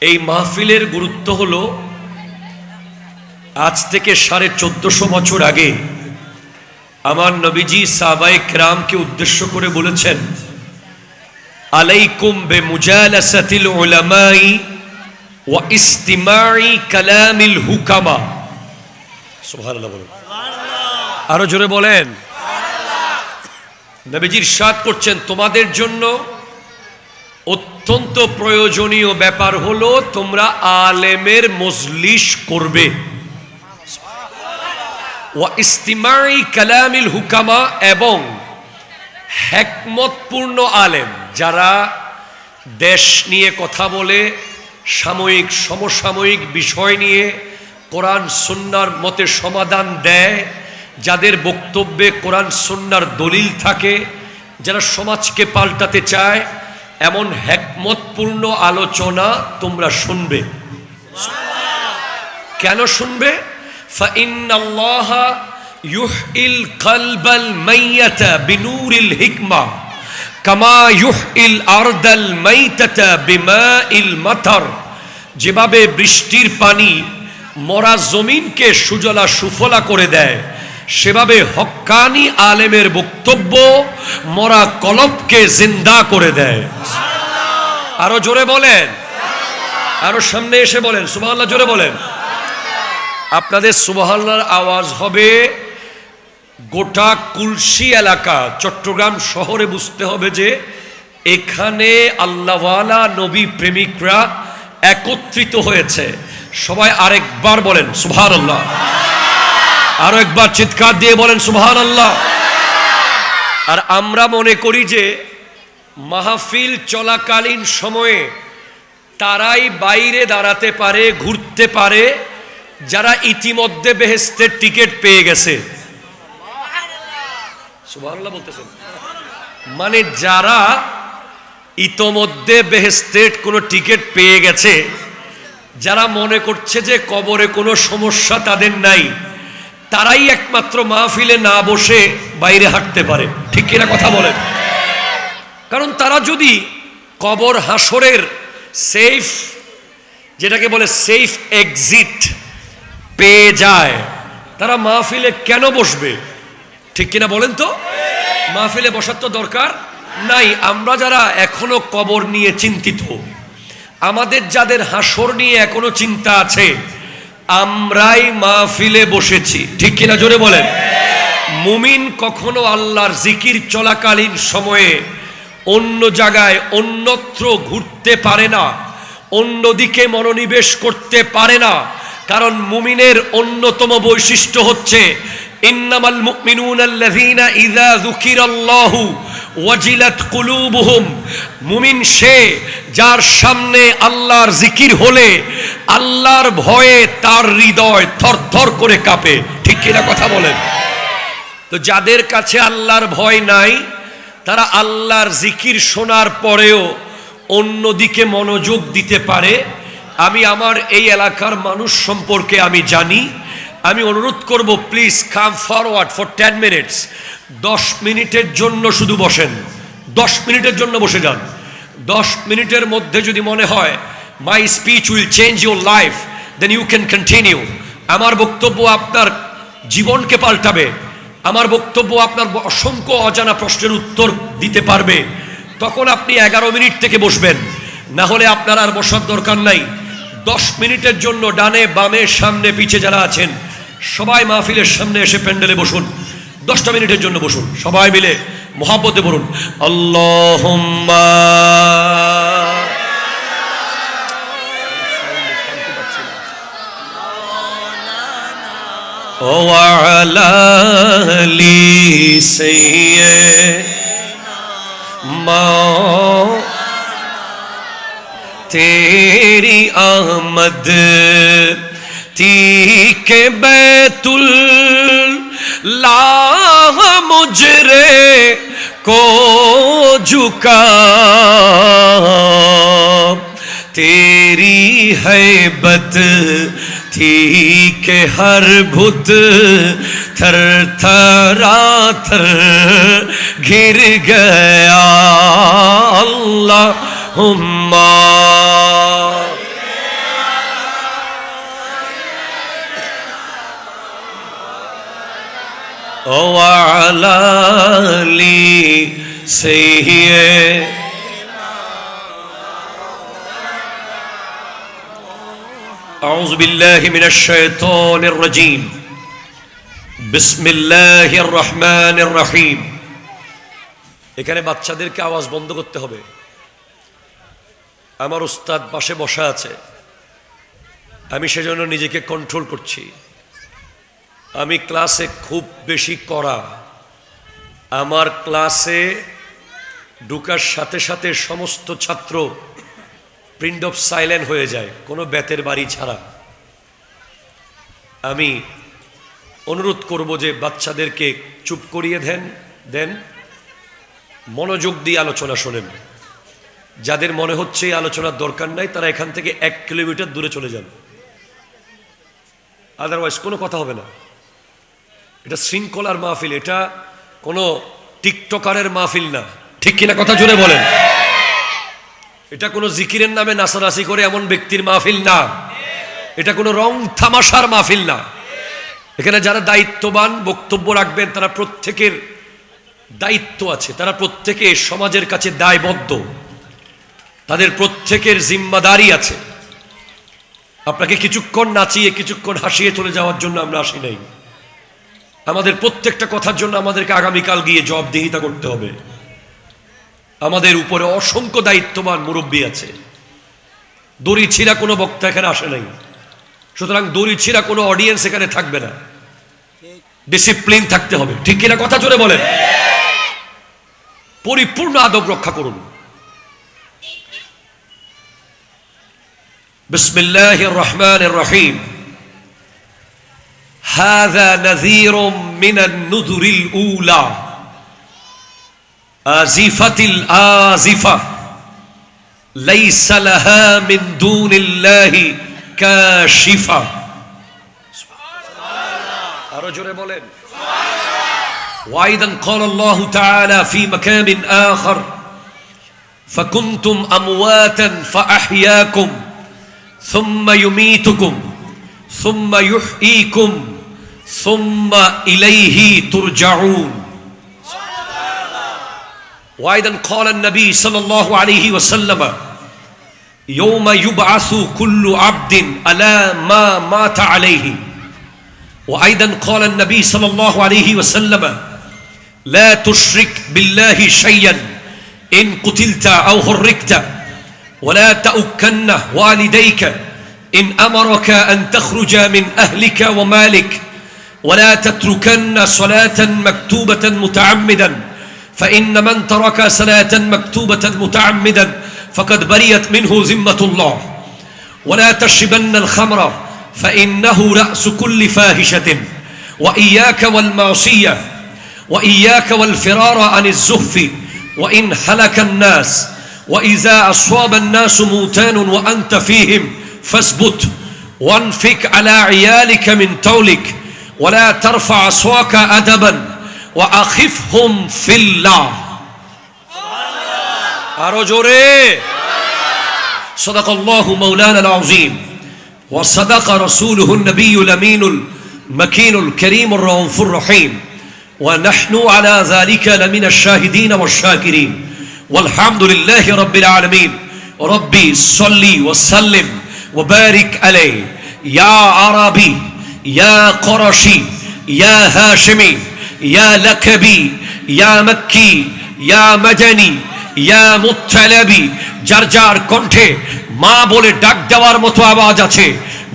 এই মাহফিলের গুরুত্ব হলো আজ থেকে 1450 বছর আগে আমার নবীজি সাহাবায়ে কেরামকে উদ্দেশ্য করে বলেছেন, আলাইকুম বিমুজালাসাতিল উলামাই ওয়া ইস্তিমাই কালামিল হুকামা। সুবহানাল্লাহ বলেন, আরো জোরে বলেন। নবীজি ইরশাদ করছেন, তোমাদের জন্য অত্যন্ত প্রয়োজনীয় ব্যাপার হলো তোমরা আলেমের মজলিস করবে। ওয়া ইস্তিমাই কালামিল হুকামা, এবং হিকমতপূর্ণ আলেম যারা দেশ নিয়ে কথা বলে, সাময়িক সমসাময়িক বিষয় নিয়ে কোরআন সুন্নাহর মতে সমাধান দেয়, যাদের বক্তব্যে কোরআন সুন্নাহর দলিল থাকে, যারা সমাজকে পাল্টাতে চায়, এমন হিকমতপূর্ণ আলোচনা তোমরা শুনবে। কেন শুনবে? ফাইন্নাল্লাহা ইউহিল কলবাল মাইয়াতা বিনূরিল হিকমা কামা ইউহিল আরদাল মাইতাতা বিমাইল মাতার। যেভাবে বৃষ্টির পানি মরা জমিনকে সুজলা সুফলা করে দেয়, সেভাবে হক্কানি আলেমের বক্তব্য মরা কলবকে জিন্দা করে দেয়। আরো জোরে বলেন, আরো সামনে এসে বলেন সুবহানাল্লাহ, জোরে বলেন। আপনাদের সুবহানাল্লাহর আওয়াজ হবে গোটা কুলসি এলাকা, চট্টগ্রাম শহরে বুঝতে হবে যে এখানে আল্লাহওয়ালা নবী প্রেমিকরা একত্রিত হয়েছে। সবাই আরেকবার বলেন সুবহানাল্লাহ, আরো একবার চিৎকার দিয়ে বলেন সুবহানাল্লাহ। আর আমরা মনে করি যে মাহফিল চলাকালীন সময়ে তারাই বাইরে দাঁড়াতে পারে, ঘুরতে পারে, যারা ইতিমধ্যে বেহেশতের টিকিট পেয়ে গেছে। সুবহানাল্লাহ বলতেছেন, মানে যারা ইতিমধ্যে বেহেশতের কোনো টিকিট পেয়ে গেছে, যারা মনে করছে যে কবরে কোনো সমস্যা তাদের নাই, তারাই একমাত্র মাহফিলে না বসে বাইরে হাঁটতে পারে। ঠিক কিনা কথা বলেন? কারণ তারা যদি কবর হাসরের সেফ, যেটাকে বলে সেফ এক্সিট পেয়ে যায়, তারা মাহফিলে কেন বসবে? ঠিক কিনা বলেন তো? মাহফিলে বসার তো দরকার নাই। আমরা যারা এখনো কবর নিয়ে চিন্তিত, আমাদের যাদের হাসর নিয়ে এখনো চিন্তা আছে, আমরাই মাহফিলে বসেছি। ঠিক কিনা জোরে বলেন। মুমিন কখনো আল্লাহর জিকির চলাকালীন সময়ে অন্য জায়গায় অন্যত্র ঘুরতে পারে না, অন্যদিকে মনোনিবেশ করতে পারে না। কারণ মুমিনের অন্যতম বৈশিষ্ট্য হচ্ছে ইন্নামাল মুমিনুনা আল্লাযীনা ইযা যুকিরাল্লাহু ওয়াজিলাত কুলুবুহুম। মুমিন সে যার সামনে আল্লাহর জিকির হলে আল্লাহর ভয়ে তার হৃদয় থরথর করে কাঁপে। ঠিক কিনা কথা বলেন? তো যাদের কাছে আল্লাহর ভয় নাই, তারা আল্লাহর জিকির শোনার পরেও অন্যদিকে মনোযোগ দিতে পারে। আমি আমার এই এলাকার মানুষ সম্পর্কে আমি জানি। আমি অনুরোধ করব, please come forward for 10 minutes. 10 মিনিটের জন্য শুধু বসেন, 10 মিনিটের জন্য বসে যান। 10 মিনিটের মধ্যে যদি মনে হয় my speech will change your life, then you can continue. আমার বক্তব্য আপনার জীবনকে পাল্টাবে, আমার বক্তব্য আপনার অসংখ্য অজানা প্রশ্নের উত্তর দিতে পারবে, তখন আপনি 11 মিনিট থেকে বসবেন। না হলে আপনার আর বসার দরকার নাই। 10 মিনিটের জন্য ডানে বামে সামনে পিছে যারা আছেন সবাই মাহফিলের সামনে এসে প্যান্ডেলে বসুন। 10টা মিনিটের জন্য বসুন, সবাই মিলে মুহাব্বতে বলুন আল্লাহুম্মা। ওয়া আলা আলি সাইয়্যিদিনা तेरी आमद थी के बैतुल लाह मुजरे को झुका, तेरी हैबत थी के हर भुत थर थरा थर घिर गया। अल्लाहुम्मा وعلى آل سيدنا أعوذ بالله من الشيطان الرجيم بسم الله الرحمن الرحيم এখানে বাচ্চাদেরকে আওয়াজ বন্ধ করতে হবে। আমার উস্তাদ পাশে বসা আছে, আমি সেজন্য নিজেকে কন্ট্রোল করছি। আমি ক্লাসে খুব বেশি কড়া। আমার ক্লাসে ঢোকার সাথে সাথে সমস্ত ছাত্র প্রিন্ট অফ সাইলেন্ট হয়ে যায়, কোনো বেতের বাড়ি ছাড়া। আমি অনুরোধ করব যে বাচ্চাদেরকে চুপ করিয়ে দেন, মনোযোগ দিয়ে আলোচনা শোনেন। যাদের মনে হচ্ছে এই আলোচনার দরকার নাই তারা এখান থেকে 1 কিলোমিটার দূরে চলে যান, আদারওয়াইজ কোনো কথা হবে না। এটা শৃঙ্খলার মাহফিল, এটা কোনো টিকটকারের মাহফিল না, ঠিক কিনা কথা জোরে বলেন। এটা কোনো জিকিরের নামে নাচানাচি করে এমন ব্যক্তির মাহফিল না, এটা কোনো রং তামাশার মাহফিল না। এখানে যারা দায়িত্ববান বক্তব্য রাখবেন তারা প্রত্যেকের দায়িত্ব আছে, তারা প্রত্যেকে সমাজের কাছে দায়বদ্ধ, তাদের প্রত্যেকের জিম্মাদারি আছে। আপনাকে কিছুক্ষণ নাচিয়ে কিছুক্ষণ হাসিয়ে চলে যাওয়ার জন্য আমরা আসি নাই। আমাদের প্রত্যেকটা কথার জন্য আমাদেরকে আগামীকাল গিয়ে জবাবদিহিতা করতে হবে। আমাদের উপরে অসংখ্য দায়িত্ববান মুরব্বী আছে। দড়ি ছিঁড়া কোনো বক্তা এখানে আসে নাই, সুতরাং দড়ি ছিঁড়া কোনো অডিয়েন্স এখানে থাকবে না। ডিসিপ্লিন থাকতে হবে, ঠিক কিনা কথা জোরে বলেন। পরিপূর্ণ আদব রক্ষা করুন। বিসমিল্লাহির রহমানির রহিম। হাযা নাযীরুম মিনান নুযুরিল উলা আজিফাতিল আজিফা লাইসা লাহা মিন দুনিল্লাহি কাশিফা। আরো জোরে বলেন। وأيضا قال الله تعالى في مكان آخر فكنتم أمواتا فأحياكم ثم يميتكم ثم يحييكم ثم إليه ترجعون. وأيضا قال النبي صلى الله عليه وسلم يوم يبعث كل عبد على ما مات عليه. وأيضا قال النبي صلى الله عليه وسلم لا تشرك بالله شيئا إن قتلت أو حرقت ولا تؤكن والديك إن أمرك أن تخرج من أهلك ومالك ولا تتركن صلاة مكتوبة متعمدا فإن من ترك صلاة مكتوبة متعمدا فقد بريت منه ذمة الله ولا تشربن الخمر فإنه رأس كل فاحشة وإياك والمعصية وإياك والفرار عن الزحف وإن هلك الناس وإذا أصاب الناس موتان وأنت فيهم فاثبت وانفق على عيالك من طولك ولا ترفع أصواك أدبا وأخفهم في الله. أرجوري صدق الله مولانا العظيم وصدق رسوله النبي الأمين المكين الكريم الرؤوف الرحيم ونحن على ذلك لمن الشاهدين والشاكرين والحمد لله رب العالمين. ربي صلي وسلم وبارك عليه يا عربي يا قرشي يا هاشمي يا لكبي يا مكي يا مدني يا مطلبي. যার যার কণ্ঠে মা বলে ডাক দেওয়ার মতো আওয়াজ আছে,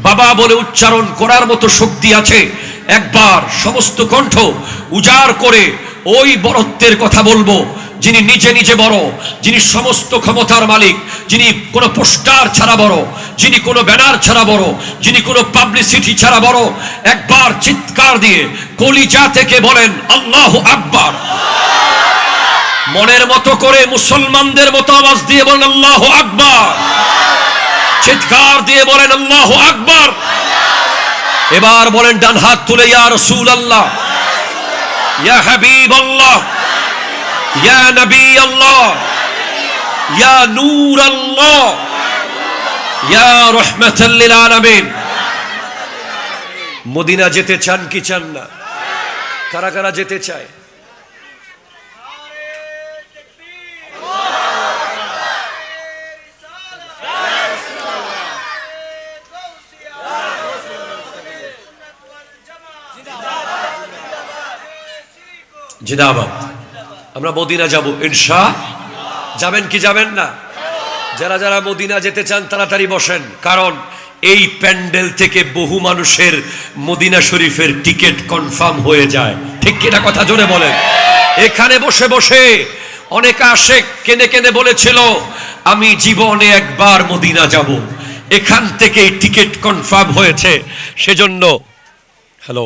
বাবা বলে উচ্চারণ করার মতো শক্তি আছে, একবার সমস্ত কণ্ঠ উজাড় করে ওই বড়ত্বের কথা বলবো যিনি নিজে নিজে বড়, যিনি সমস্ত ক্ষমতার মালিক, যিনি কোনো পোস্টার ছাড়া বড়, যিনি কোনো ব্যানার ছাড়া বড়, যিনি কোনো পাবলিসিটি ছাড়া বড়। একবার চিৎকার দিয়ে কলিজা থেকে বলেন আল্লাহু আকবার। মনের মতো করে মুসলমানদের মতো আওয়াজ দিয়ে বলেন আল্লাহু আকবার। চিৎকার দিয়ে বলেন আল্লাহু আকবার। এবার বলেন ডান হাত তুলে ইয়া রাসূলুল্লাহ, ইয়া হাবিবাল্লাহ, ইয়া নবী আল্লাহ, ইয়া নূর আল্লাহ, ইয়া রাহমাতাল লিল আলামিন। মদিনা যেতে চান কি চান না? কারা কারা যেতে চায়? জিন্দাবাদ। আমরা মদিনা যাব ইনশাআল্লাহ। যাবেন কি যাবেন না? যারা যারা মদিনা যেতে চান তাড়াতাড়ি বসেন, কারণ এই প্যান্ডেল থেকে বহু মানুষের মদিনা শরীফের টিকিট কনফার্ম হয়ে যায়। ঠিক কিনা কথা জোরে বলেন। এখানে বসে বসে অনেক আশেক কেনে কেনে বলেছিল আমি জীবনে একবার মদিনা যাব, এখান থেকেই টিকিট কনফার্ম হয়েছে। সেজন্য হ্যালো,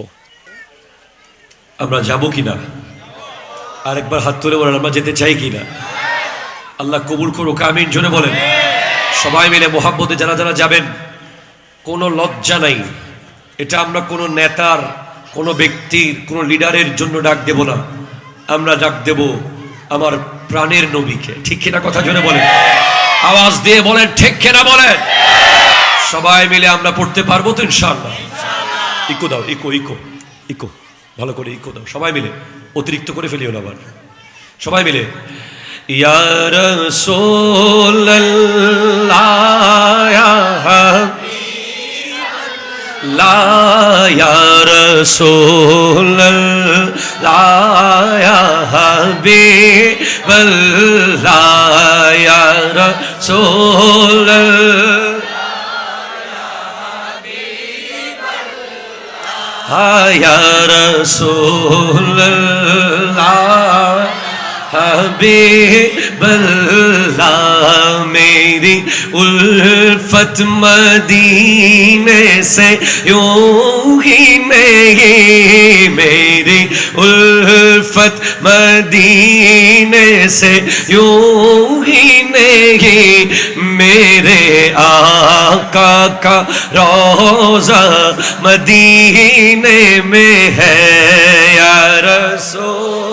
আমরা যাব কিনা? আরেকবার হাত তুলে বলেন আমরা যেতে চাই কিনা? আল্লাহ কবুল করুক, আমিন জোরে বলেন। সবাই মিলে মোহাব্বতে যারা যারা যাবেন, কোনো লজ্জা নাই। এটা আমরা কোনো নেতার, কোনো ব্যক্তির, কোনো লিডারের জন্য ডাক দেব না, আমরা ডাক দেব আমার প্রাণের নবীকে। ঠিক কিনা কথা জোরে বলেন, আওয়াজ দিয়ে বলেন ঠিক কিনা বলেন। সবাই মিলে আমরা পড়তে পারবো তো ইনশাআল্লাহ? ইকো দাও, ইকো ইকো ইকো, ভালো করে ইকো দাও সবাই মিলে, অতিরিক্ত করে ফেলিও না আবার। সবাই মিলে ইয়া রাসূলুল্লাহ লা ইয়া রাসূলুল্লাহ ইয়া হাবিবাল্লাহ ইয়া রাসূলুল্লাহ या रसूलल्लाह हबीबल्लाह मेरी उल्फत मदीने से यूं ही नहीं, मेरी उल्फत मदीने से यूं ही नहीं, मेरे आका का रोज़ा मदीने में है या रसूल।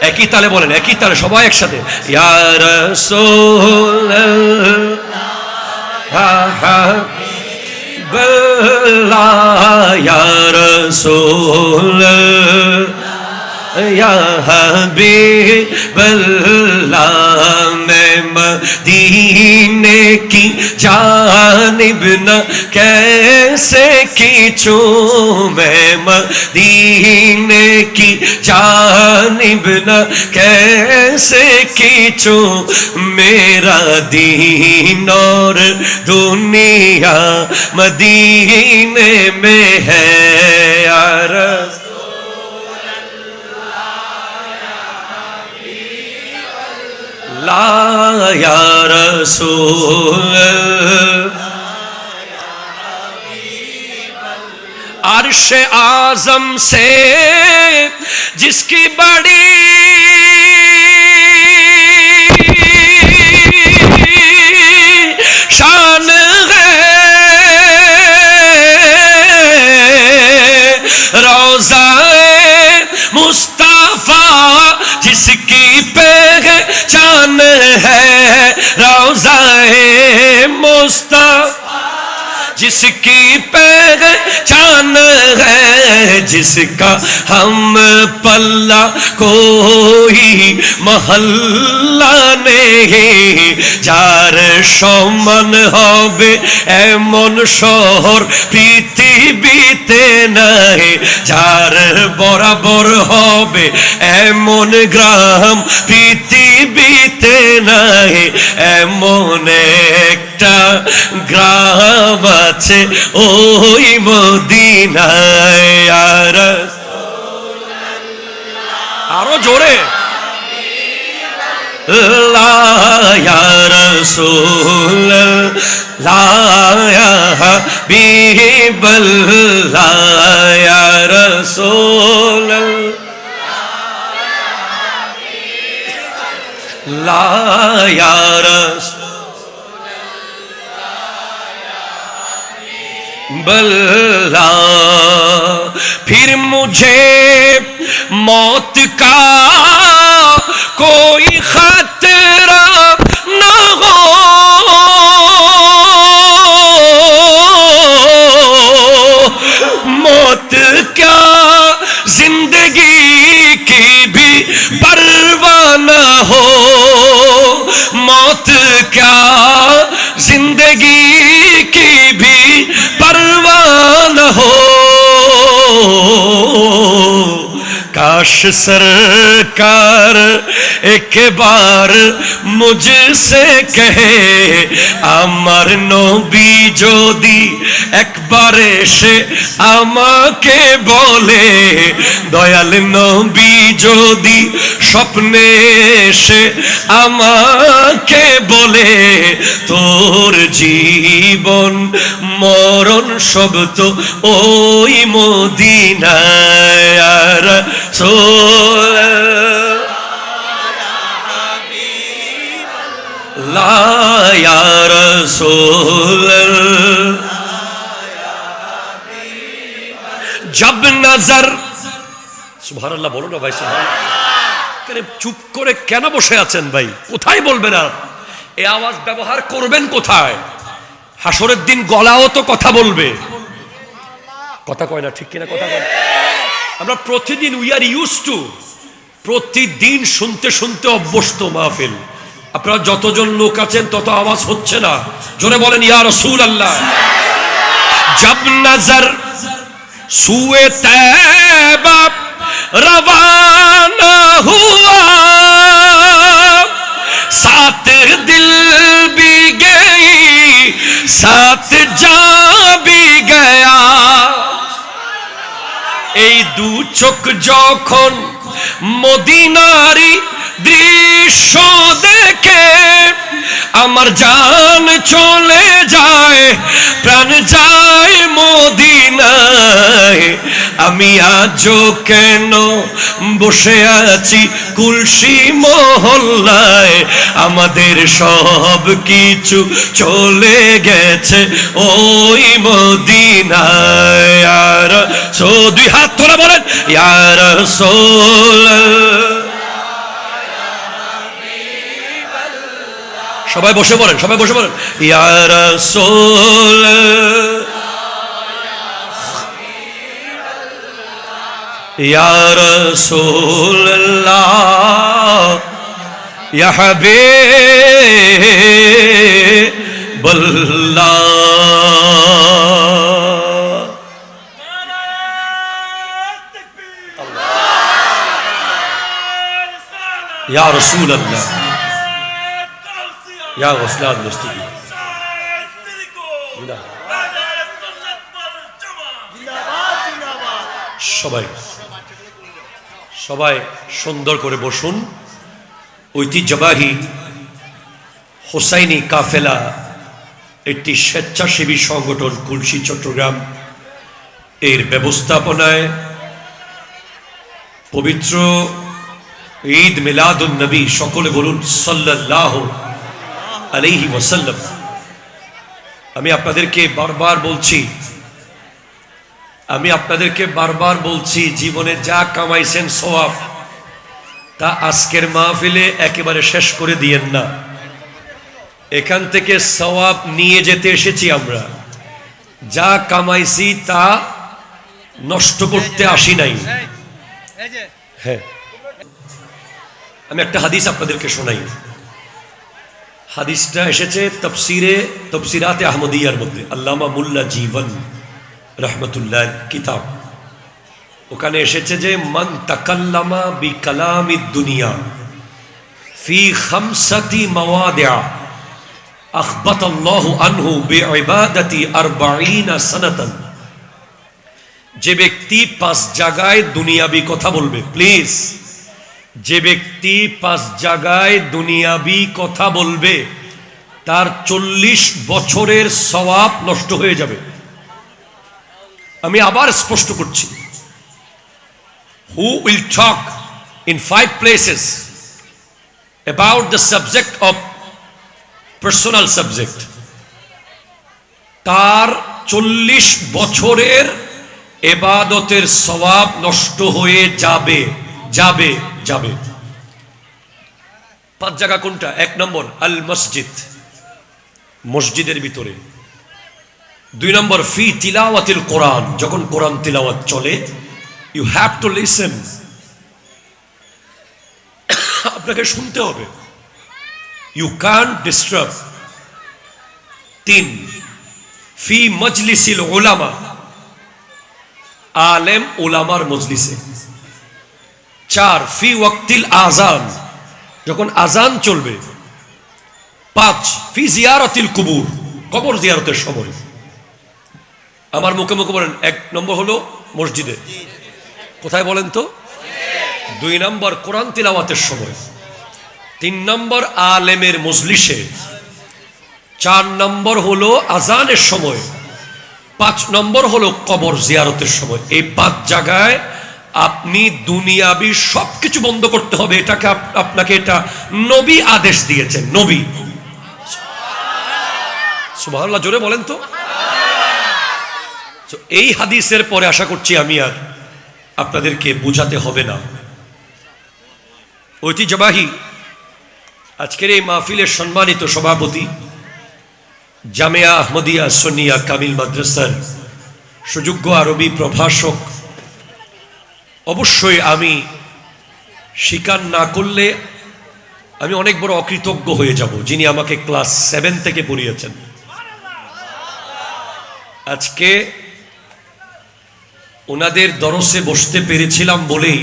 একই তালে বলেন, একই তালে সবাই একসাথে ইয়া রাসূলুল্লাহ ইয়া রাসূলুল্লাহ ইয়া হাবিবাল্লাহ मैं मदीने की जानिब न कैसे खींचूं, मैं मदीने की जानिब न कैसे खींचूं, मेरा दीन और दुनिया मदीने में है या ला या रसूल। अर्श आजम से जिसकी बड़ी शान है, रोज़ाए मुस्तफा जिसकी पहचान है, रोज़ाए मुस्तफा जिसकी पहचान है, जिसका हम पल्ला कोई महल्ला नहीं, যার সমান হবে এমন শহর পৃথিবীতে নাই, যার বরাবর হবে এমন গ্রাম পৃথিবীতে নাই, এমন একটা গ্রাম আছে ওই মদিনায়। আরো জোরে লা ইয়া রাসূলুল্লাহ ইয়া হাবিবাল্লাহ ইয়া রাসূলুল্লাহ ইয়া रासूलल्लाह। फिर मुझे मौत का कोई खतरा न हो, काश सरकार एक बार मुझसे कहे আমার নবী যদি একবার এসে আমাকে বলে দয়াল নবী যদি স্বপ্নে এসে আমাকে বলে তোর জীবন মরণ সব তো ওই মদিনায় আর লা ইয়া রাসূল जब नजर সুবহানাল্লাহ বলো না ভাই সুবহানাল্লাহ চুপ করে কেন বসে আছেন ভাই কোথায় বলবেন আর এই আওয়াজ ব্যবহার করবেন কোথায় হাসরের দিন গলাও তো কথা বলবে কথা কয় না ঠিক কিনা কথা কয় আমরা প্রতিদিন উই আর ইউজ টু প্রতিদিন শুনতে শুনতে অভ্যস্ত মাহফিল আপনারা যতজন লোক আছেন তত আওয়াজ হচ্ছে না জোরে বলেন ইয়া রাসূলুল্লাহ जब नजर सुए तैबा रवाना हुआ साथ दिल भी गई साथ जा भी गया এই দু চোখ যখন মদিনারি দৃশ্য দেখে আমার জান চলে যায় প্রাণ যায় মদিনায় আমি আজও কেন বসে আছি কুলসি মহল্লায় আমাদের সব কিছু চলে গেছে ওই মদিনায় আর সো দুই হাত তোলা বলেন ইয়া রাসূল সবাই বসে বলেন ইয়া রাসূল ইয়া রাসূলুল্লাহ ইয়া হাবিবাল্লাহ ইয়া রাসূলুল্লাহ ইয়া ওস্তাদ মুস্তাকি সবাই সুন্দর করে বসুন ঐতিহ্যবাহী হোসাইনি কাফেলা একটি স্বেচ্ছাসেবী সংগঠন কুলসি চট্টগ্রাম এর ব্যবস্থাপনায় পবিত্র ঈদ মিলাদুন নবী সকলে বলুন সাল্লাল্লাহু আলাইহি ওয়াসাল্লাম আমি আপনাদেরকে বারবার বলছি জীবনে যা কামাইছেন সওয়াব তা আজকের মাহফিলে একেবারে শেষ করে দিয়েন না এখান থেকে সওয়াব নিয়ে যেতে এসেছি আমরা যা কামাইছি তা নষ্ট করতে আসি নাই হ্যাঁ আমি একটা হাদিস আপনাদেরকে শোনাই হাদিসটা এসেছে তফসিরাতে আহমদিয়ার মধ্যে আল্লামা মুল্লা জীবন রহমতুল্লাহ কিতাব ওখানে এসেছে যে মান তাকাল্লামা বিকালামিদ দুনিয়া ফি খামসাতি মাওয়াদিআ আখবাতাল্লাহু আনহু বিইবাদাতি 40 সানাতান যে ব্যক্তি 5 জায়গায় দুনিয়াবি কথা বলবে প্লিজ যে ব্যক্তি 5 জায়গায় দুনিয়াবি কথা বলবে তার 40 বছরের সওয়াব নষ্ট হয়ে যাবে আমি আবার স্পষ্ট করছি who will talk in 5 places about the subject of personal subject তার 40 বছরের ইবাদতের সওয়াব নষ্ট হয়ে যাবে 5 জায়গা কোনটা 1 নম্বর আল মসজিদ মসজিদের ভিতরে 2 নম্বর ফি তিলাওয়াতিল কোরআন যখন কোরআন তিলাওয়াত চলে ইউ হ্যাভ টু লিসেন আপনাকে শুনতে হবে ইউ ক্যান্ট ডিস্টার্ব 3 ফি মজলিসিল উলামা আলেম ওলামার মজলিসে। 4 ফি ওয়াক্তিল আজান, যখন আজান চলবে। 5 ফি জিয়ারতিল কুবুর, কবর জিয়ারতের সময়। আমার মুখে মুখে বলেন, 1 নম্বর হলো মসজিদে, কোথায় বলেন তো? 2 নম্বর কোরআন তিলাওয়াতের সময়। 3 নম্বর আলেমের মজলিসে। 4 নম্বর হলো আজানের সময়। 5 নম্বর হলো কবর জিয়ারতের সময়। এই 5 জায়গায় আপনি দুনিয়াবি সবকিছু বন্ধ করতে হবে। এটাকে আপনাকে এটা নবী আদেশ দিয়েছেন। নবী, সুবহানাল্লাহ, জোরে বলেন তো। এই হাদিসের পরে আশা করছি আমি আর আপনাদেরকে বোঝাতে হবে না। ঐতিহ্যবাহী আজকের এই মাহফিলের সম্মানিত সভাপতি, জামিয়া আহমদিয়া সুন্নিয়া কামিল মাদ্রাসার সুযোগ্য আরবি প্রভাষক, অবশ্যই আমি স্বীকার না করলে আমি অনেক বড় অকৃতজ্ঞ হয়ে যাব, যিনি আমাকে ক্লাস 7 থেকে পড়িয়েছেন। আজকে ওনাদের দরসে বসতে পেরেছিলাম বলেই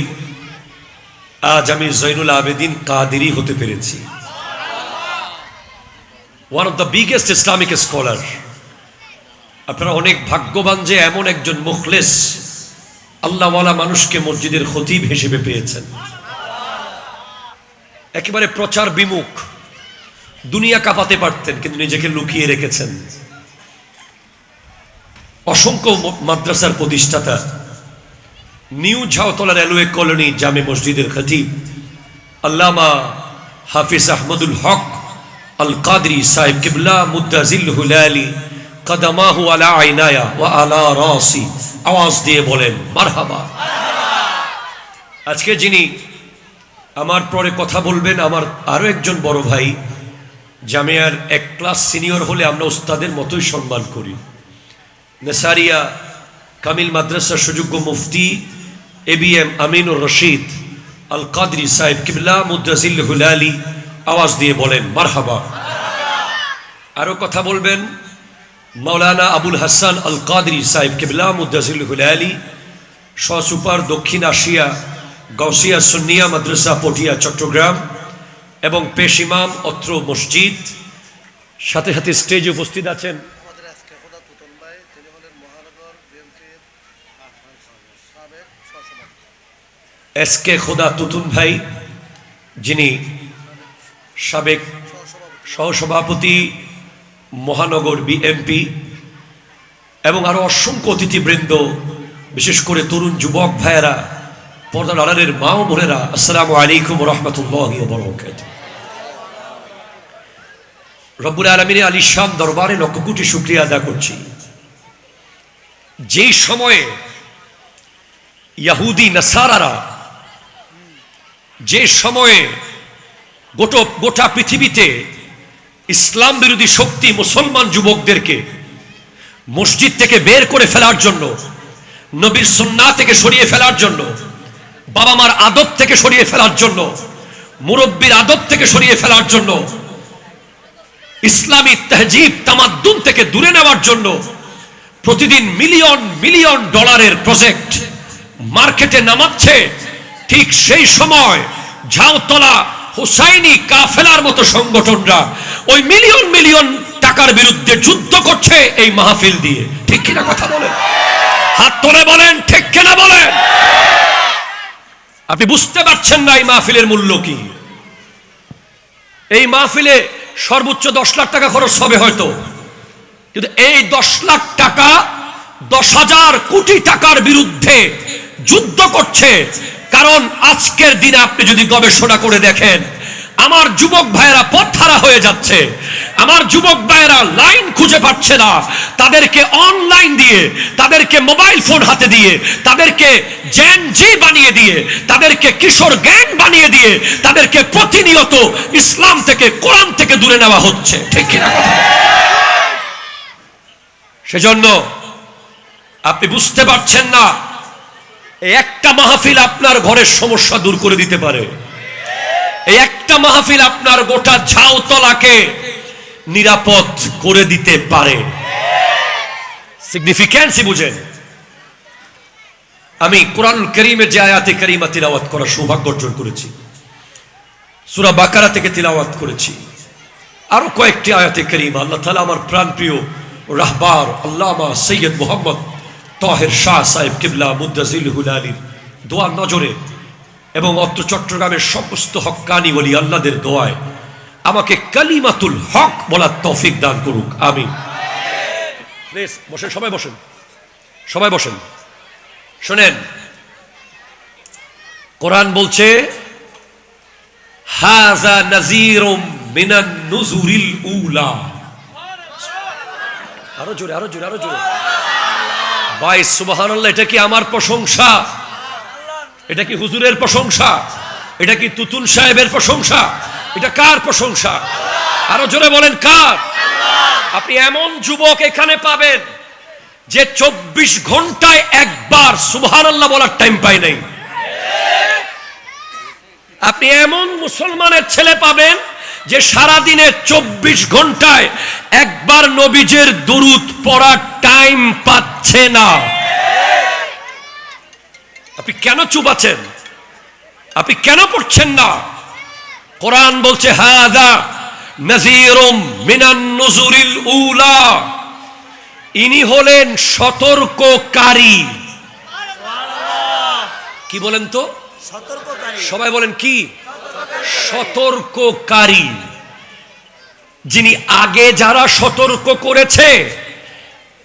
আজ আমি জৈনুল আবেদিন কাদেরি হতে পেরেছি। One of the biggest Islamic scholar. আপনারা অনেক ভাগ্যবান যে এমন একজন মুখলেস আল্লাহওয়ালা মানুষকে মসজিদের খতিব হিসেবে পেয়েছেন। একেবারে প্রচার বিমুখ, দুনিয়া কাঁপাতে পারতেন কিন্তু নিজেকে লুকিয়ে রেখেছেন। অসংখ্য মাদ্রাসার প্রতিষ্ঠাতা, নিউ ঝাউতলা রেলওয়ে কলোনি জামে মসজিদের খতিব আল্লামা হাফিজ আহমদুল হক আল কাদরি সাহেব কিবলা মুদ্দাজিল হুলালি কদমাহু আলা আইনায়া ওয়া আলা রাসি, আওয়াজ দিয়ে বলেন মারহাবা। আজকে যিনি আমার পরে কথা বলবেন, আমার আরো একজন বড় ভাই, জামিয়ার 1 ক্লাস সিনিয়র হলে আমরা উস্তাদের মতোই সম্মান করি। নেসারিয়া কামিল মাদ্রাসার সুযোগ্য মুফতি ABM আমিনুর রশিদ আল কাদরি সাহেব কিবলা মুদ্দাজিল হুলালি, আওয়াজ দিয়ে বলেন মারহাবা। আরো কথা বলবেন মাওলানা আবুল হাসান আল কাদরি সাহেব কিবলা মুদ্দাজিল হুলালি, সহসুপার দক্ষিণ এশিয়া গাউসিয়া সুন্নিয়া মাদ্রাসা পটিয়া চট্টগ্রাম এবং পেশ ইমাম অত্র মসজিদ। সাথে সাথে স্টেজে উপস্থিত আছেন SK খোদা তুতুন ভাই, যিনি সাবেক সহসভাপতি মহানগর BMP, এবং আরো অসংখ্য অতিথিবৃন্দ, বিশেষ করে তরুণ যুবক ভাইয়েরা, পর্দার আড়ালের মা ও বোনেরা, আসসালামু আলাইকুম ওয়া রাহমাতুল্লাহি ওয়া বারাকাতুহু। রব্বুল আলামিনের আলিশান দরবারে লক্ষ কোটি শুকরিয়া আদা করছি। যেই সময়ে ইহুদি নাসারারা, যে সময়ে গোটা পৃথিবীতে ইসলাম বিরোধী শক্তি মুসলমান যুবকদেরকে মসজিদ থেকে বের করে ফেলার জন্য, নবীর সুন্নাহ থেকে সরিয়ে ফেলার জন্য, বাবা মার আদব থেকে সরিয়ে ফেলার জন্য, মুরব্বীর আদব থেকে সরিয়ে ফেলার জন্য, ইসলামী তাহজিব তামাদ্দুন থেকে দূরে নেওয়ার জন্য প্রতিদিন মিলিয়ন মিলিয়ন ডলারের প্রজেক্ট মার্কেটে নামাচ্ছে, ঠিক সেই সময় ঝাউতলা হুসাইনি কাফেলার মতো সংগঠনরা ওই মিলিয়ন মিলিয়ন টাকার বিরুদ্ধে যুদ্ধ করছে এই মাহফিল দিয়ে। ঠিক কিনা কথা বলেন? হাত তুলে বলেন ঠিক কিনা বলেন। আপনি বুঝতে পারছেন না এই মাহফিলের মূল্য কি। এই মাহফিলে সর্বোচ্চ 10 লাখ টাকা খরচ হবে হয়তো, কিন্তু এই 10 লাখ টাকা 10,000 কোটি টাকার বিরুদ্ধে যুদ্ধ করছে। কারণ আজকের দিনে আপনি যদি গবেষণা করে দেখেন, আমার যুবক ভাইয়েরা পথহারা হয়ে যাচ্ছে, আমার যুবক ভাইয়েরা লাইন খুঁজে পাচ্ছে না, তাদেরকে অনলাইন দিয়ে, তাদেরকে মোবাইল ফোন হাতে দিয়ে, তাদেরকে জেন জি বানিয়ে দিয়ে, তাদেরকে কিশোর গ্যাং বানিয়ে দিয়ে, তাদেরকে প্রতিনিয়ত ইসলাম থেকে, কোরআন থেকে দূরে নেওয়া হচ্ছে। ঠিক কিনা কথা? সেজন্য আপনি বুঝতে পারছেন না, এই একটা মাহফিল আপনার ঘরের সমস্যা দূর করে দিতে পারে। এই একটা মাহফিল আপনার গোটা ঝাউতলাকে নিরাপদ করে দিতে পারে। সিগনিফিক্যান্স বুঝেন। আমি কোরআনুল কারীমের যে আয়াতে কারিমা তিলাওয়াত করার সৌভাগ্য অর্জন করেছি, সূরা বাকারা থেকে তিলাওয়াত করেছি, আরো কয়েকটি আয়াতে কারিমা আল্লাহ তাআলা আমার প্রাণপ্রিয় রাহবার আল্লামা সৈয়দ মোহাম্মদ তাহের শাহ সাহেব কিবলা মুদ্দাজিলহুল আলীর দোয়ার নজরে এবং অত্র চট্টগ্রামের সমস্ত হক্কানি ওলি আল্লাহদের দোয়ায় আমাকে কালিমাতুল হক বলার তৌফিক দান করুক, আমিন। প্লিজ বসেন, সবাই বসেন, সবাই বসেন। শোনেন, কোরআন বলছে হাযা নাযীরুম মিনান নুযুরিল উলা। আরো জোরে, আরো জোরে, আরো জোরে ভাই, সুবহানাল্লাহ। এটা কি আমার প্রশংসা? এটা কি হুজুরের প্রশংসা? এটা কি তুতুন সাহেবের প্রশংসা? এটা কার প্রশংসা? আরো জোরে বলেন, কার? আপনি এমন যুবক এখানে পাবেন যে 24 ঘন্টায় একবার সুবহানাল্লাহ বলার টাইম পায় নাই। আপনি এমন মুসলমানের ছেলে পাবেন যে সারা দিনে 24 ঘন্টায় একবার নবীজের দুরূদ পড়ার টাইম পাচ্ছে না। আপনি কেন চুপ আছেন? আপনি কেন পড়ছেন না? কোরআন বলছে হাযা নাযীরুম মিনান নুযুরিল উলা। ইনি হলেন সতর্ককারী। কি বলেন তো? সতর্ককারী। সবাই বলেন কি? সতর্ককারী। যিনি আগে যারা সতর্ক করেছে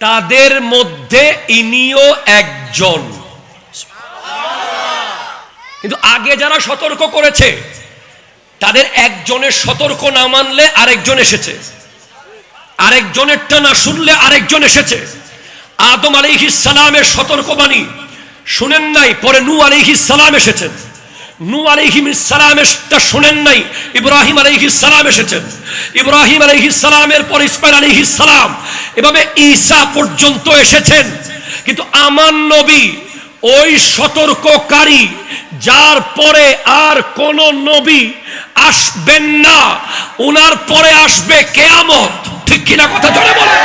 তাদের মধ্যে ইনিও একজন। কিন্তু আগে যারা সতর্ক করেছে তাদের একজনের সতর্ক না মানলে আরেকজন এসেছে, আরেকজনেরটা না শুনলে আরেকজন এসেছে। আদম আলাইহিস সালামের সতর্কবাণী শুনেন নাই, পরে নূহ আলাইহিস সালাম এসেছেন। নূহ আলাইহিস সালামেরটা শুনেন নাই, ইব্রাহিম আলাইহিস সালাম এসেছেন। ইব্রাহিম আলাইহিস সালামের পর ইসমাঈল আলাইহিস সালাম, এভাবে ঈসা পর্যন্ত এসেছেন। কিন্তু আমার নবী ওই সতর্ককারী যার পরে আর কোন নবী আসবেন না, ওনার পরে আসবে কিয়ামত। ঠিক কিনা কথা জোরে বলেন।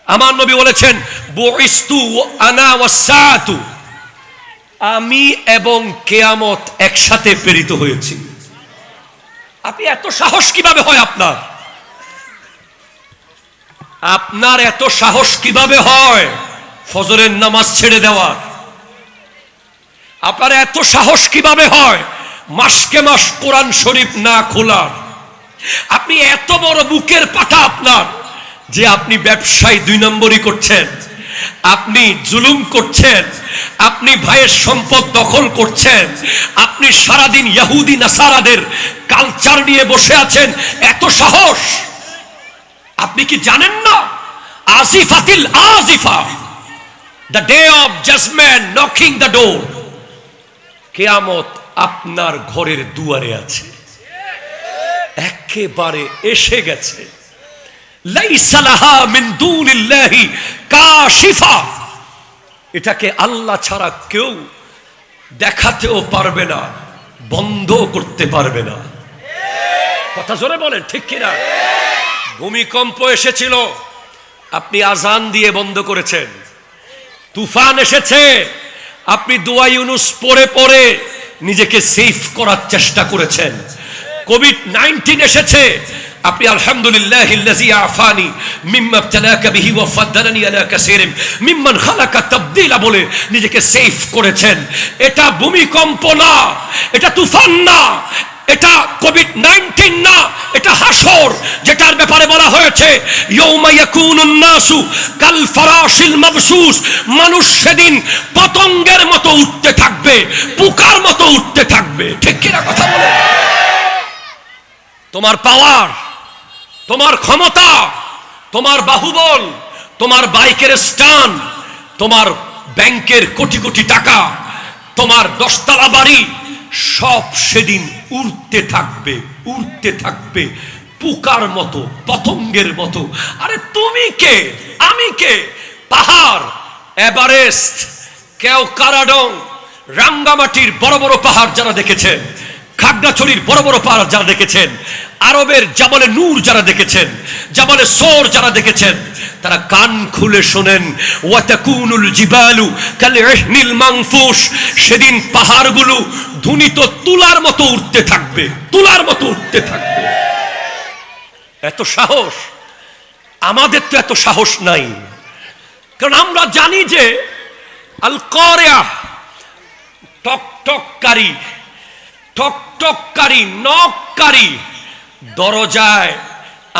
আমার নবী বলেছেন বুইস্তু আনা ওয়াসসাতু, আমি এবং কিয়ামত একসাথে প্রেরিত হয়েছি। আপনি এত সাহস কিভাবে হয় আপনার? আপনার এত সাহস কিভাবে হয় ফজরের নামাজ ছেড়ে দেওয়ার? আপনার এত সাহস কিভাবে হয় মাসকে মাস কোরআন শরীফ না খোলার? আপনি এত বড় বুকের পাটা আপনার যে আপনি ব্যবসায় 2 নম্বরই করছেন, আপনি জুলুম করছেন, আপনি ভাইয়ের সম্পদ দখল করছেন, আপনি সারাদিন ইহুদি নাসারাদের কালচার নিয়ে বসে আছেন। এত সাহস! আপনি কি জানেন না আজিফাতিল Azifa, the day of judgment knocking the door, কিয়ামত আপনার ঘরের দুয়ারে আছে, একেবারে এসে গেছে। লাইসা লাহা মিন দুনিল্লাহি কাশিফা, এটাকে আল্লাহ ছাড়া কেউ দেখাতেও পারবে না, বন্ধ করতে পারবে না। কথা জোরে বলেন, ঠিক কিনা? ভূমিকম্প এসেছিল, আপনি আজান দিয়ে বন্ধ করেছেন। তুফান এসেছে, আপনি দোয়া ইউনুস পড়ে পড়ে নিজেকে সেফ করার চেষ্টা করেছেন। কোভিড-19 এসেছে, আপনি আলহামদুলিল্লাহিল্লাযী আফানি মিম্মা ইবতালাকা বিহি ওয়া ফাদ্দালানি আলা কাসীরিন মিম্মান খালাকা তাবদীলা বলে নিজেকে সেফ করেছেন। এটা ভূমিকম্প না, এটা তুফান না, এটা কোভিড-19 না, এটা হাসর, যেটার ব্যাপারে বলা হয়েছে ইয়াউমা ইয়াকুনুন নাসু কাল ফারাশিল মাবসুস। মানুষ সেদিন পতঙ্গের মতো উঠতে থাকবে, পোকার মতো উঠতে থাকবে। ঠিক কিনা কথা বলে? তোমার পাওয়ার, তোমার ক্ষমতা, তোমার বাহুবল, তোমার বাইকের স্ট্যান্ড, তোমার ব্যাংকের কোটি কোটি টাকা, তোমার 10 তলা বাড়ি, সব সেদিন উড়তে থাকবে, উড়তে থাকবে পোকার মতো, পতঙ্গের মতো। আরে তুমি কে, আমি কে? পাহাড় এভারেস্ট, কেওকারাডং, রাঙ্গামাটির বড় বড় পাহাড় যারা দেখেছেন, খাগড়াছড়ির বড় বড় পাহাড় যারা দেখেছেন, আরবের জাবালে নূর যারা দেখেছেন, জাবালে সোর যারা দেখেছেন, তারা কান খুলে শোনেন, ওয়াতাকুনুল জিবালু কালইহনিল মানফুশ, সেদিন পাহাড়গুলো ধুনিত তুলার মতো উঠতে থাকবে, তুলার মতো উঠতে থাকবে। এত সাহস আমাদের তো, এত সাহস নাই। কারণ আমরা জানি যে আল কারিয়া, টকটককারী, টকটককারী, নককারী দরজায়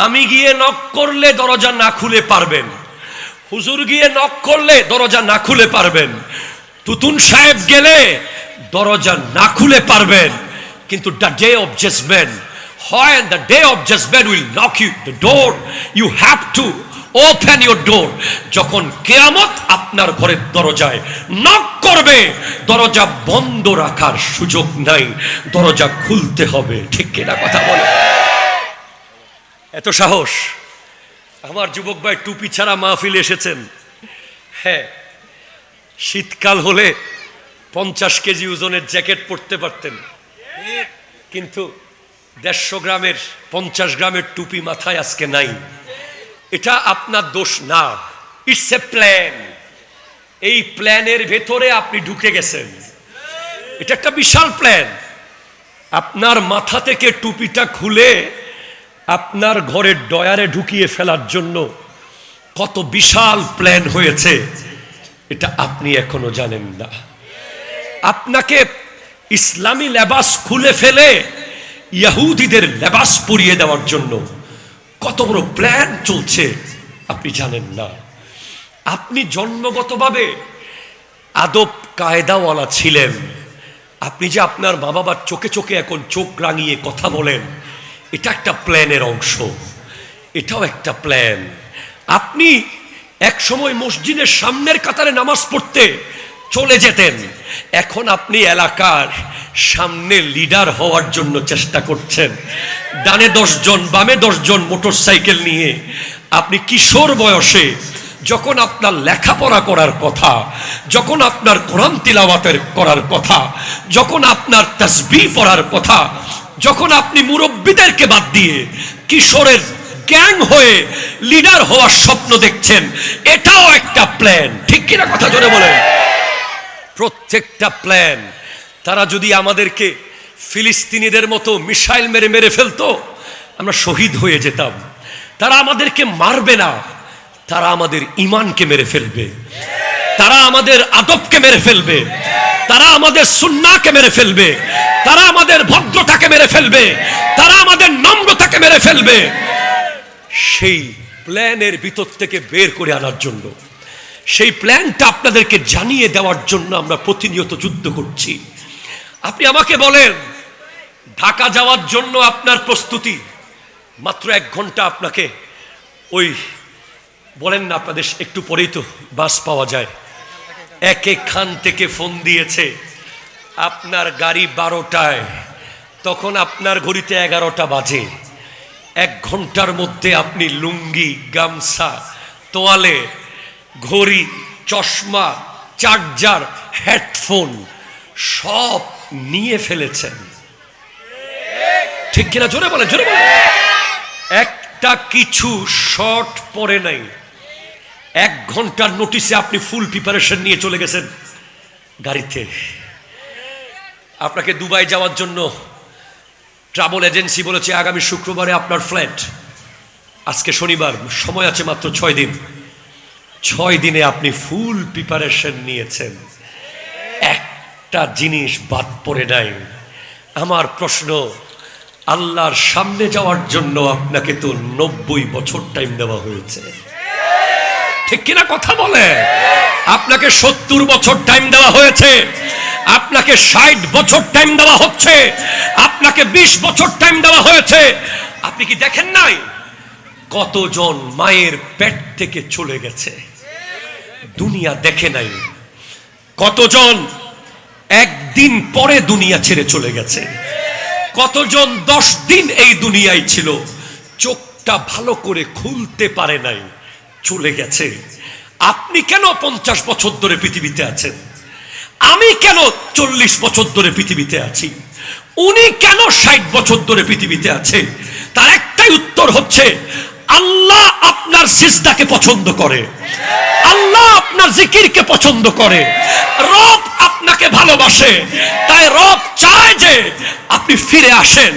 আমি গিয়ে নক করলে দরজা না খুলে পারবেন, হুজুর গিয়ে নক করলে দরজা না খুলে পারবেন, তুতুন সাহেব গেলে দরজা না খুলে পারবেন, কিন্তু the day of judgment, when the day of judgment will knock you the door, you have to open your door. যখন কিয়ামত আপনার ঘরের দরজায় নক করবে, দরজা বন্ধ রাখার সুযোগ নাই, দরজা খুলতে হবে। ঠিক কিনা কথা বলে? এত সাহস। আমার যুবক ভাই টুপি ছাড়া মাহফিলে এসেছেন। হ্যাঁ, শীতকাল হলে 50 কেজি ওজনের জ্যাকেট পরতে পারতেন, কিন্তু 150 গ্রামের 50 গ্রামের টুপি মাথায় আজকে নাই। এটা আপনার দোষ না, ইটস এ প্ল্যান। এই প্ল্যানের ভেতরে আপনি ঢুকে গেছেন। এটা একটা বিশাল প্ল্যান। আপনার মাথা থেকে টুপিটা খুলে আপনার ঘরের ডয়ারে ঢুকিয়ে ফেলার জন্য কত বিশাল প্ল্যান হয়েছে, এটা আপনি এখনো জানেন না। আপনাকে ইসলামী লেবাস খুলে ফেলে ইহুদিদের লেবাস পরিয়ে দেওয়ার জন্য কত বড় প্ল্যান চলছে আপনি জানেন না। আপনি জন্মগতভাবে আদব কায়দাওয়ালা ছিলেন। আপনি যে আপনার মা বাবার চোখে চোখে এখন চোখ রাঙিয়ে কথা বলেন, এটা একটা প্ল্যানের অংশ, এটাও একটা প্ল্যান। আপনি এক সময় মসজিদের সামনের কাতারে নামাজ পড়তে চলে যেতেন, এখন আপনি এলাকার সামনে লিডার হওয়ার জন্য চেষ্টা করছেন। ডানে 10 জন, বামে 10 জন মোটর সাইকেল নিয়ে আপনি কিশোর বয়সে, যখন আপনার লেখাপড়া করার কথা, যখন আপনার কোরআন তিলাওয়াতের করার কথা, যখন আপনার তাসবিহ পড়ার কথা, যখন আপনি মুরব্বীদেরকে বাদ দিয়ে কিশোরের গ্যাং হয়ে লিডার হওয়ার স্বপ্ন দেখছেন, এটাও একটা প্ল্যান। ঠিক কিনা কথা জোরে বলেন? প্রত্যেকটা প্ল্যান। তারা যদি আমাদেরকে ফিলিস্তিনিদের মতো মিসাইল মেরে মেরে ফেলতো, আমরা শহীদ হয়ে যেতাম। তারা আমাদেরকে মারবে না, তারা আমাদের ঈমানকে মেরে ফেলবে, তারা আমাদের আদবকে মেরে ফেলবে, তারা আমাদের সুন্নাহকে মেরে ফেলবে, তারা আমাদের ভদ্রতাকে মেরে ফেলবে, তারা আমাদের নম্রতাকে মেরে ফেলবে। সেই প্ল্যানের ভিতর থেকে বের করে আনার জন্য, সেই প্ল্যানটা আপনাদেরকে জানিয়ে দেওয়ার জন্য আমরা প্রতিনিয়ত যুদ্ধ করছি। আপনি আমাকে বলেন, ঢাকা যাওয়ার জন্য আপনার প্রস্তুতি মাত্র 1 ঘন্টা। আপনাকে ওই বলেন না, আপনাদের একটু পরেই তো বাস পাওয়া যায়, এক খান থেকে ফোন দিয়েছে আপনার গাড়ি 12টায়, তখন আপনার ঘড়িতে 11টা বাজে। 1 ঘন্টার মধ্যে আপনি লুঙ্গি, গামছা, তোয়ালে, ঘড়ি, চশমা, চার্জার, হেডফোন সব নিয়ে ফেলেছেন। ঠিক কিনা? জোরে বলেন, জোরে বলেন। একটা কিছু শর্ট পরে নাই। 1 ঘন্টার নোটিসে আপনি ফুল প্রিপারেশন নিয়ে চলে গেছেন গাড়িতে। আপনাকে দুবাই যাওয়ার জন্য ট্রাভেল এজেন্সি বলেছে আগামী শুক্রবারে আপনার ফ্লাইট, আজকে শনিবার, সময় আছে মাত্র 6 দিন। 6 দিনে আপনি ফুল প্রিপারেশন নিয়েছেন, একটা জিনিস বাদ পড়ে নাই। আমার প্রশ্ন, আল্লাহর সামনে যাওয়ার জন্য আপনাকে তো 90 বছর টাইম দেওয়া হয়েছে। ঠিক কিনা কথা বলে? আপনাকে 70 বছর টাইম দেওয়া হয়েছে, আপনাকে 60 বছর টাইম দেওয়া হচ্ছে, আপনাকে 20 বছর টাইম দেওয়া হয়েছে। আপনি কি দেখেন নাই কতজন মায়ের পেট থেকে চলে গেছে, দুনিয়া দেখে নাই? কতজন একদিন পরে দুনিয়া ছেড়ে চলে গেছে? কতজন 10 দিন এই দুনিয়ায় ছিল, চোখটা ভালো করে খুলতে পারে নাই, চলে গেছে। আপনি কেন 50 বছর ধরে পৃথিবীতে আছেন? আমি কেন 40 বছর ধরে পৃথিবীতে আছি? উনি কেন 60 বছর ধরে পৃথিবীতে আছে? তার একটাই উত্তর হচ্ছে, আল্লাহ আপনার সিজদাকে পছন্দ করে, আল্লাহ আপনার জিকিরকে পছন্দ করে, রব আপনাকে ভালোবাসে। তাই রব চায় যে আপনি ফিরে আসেন।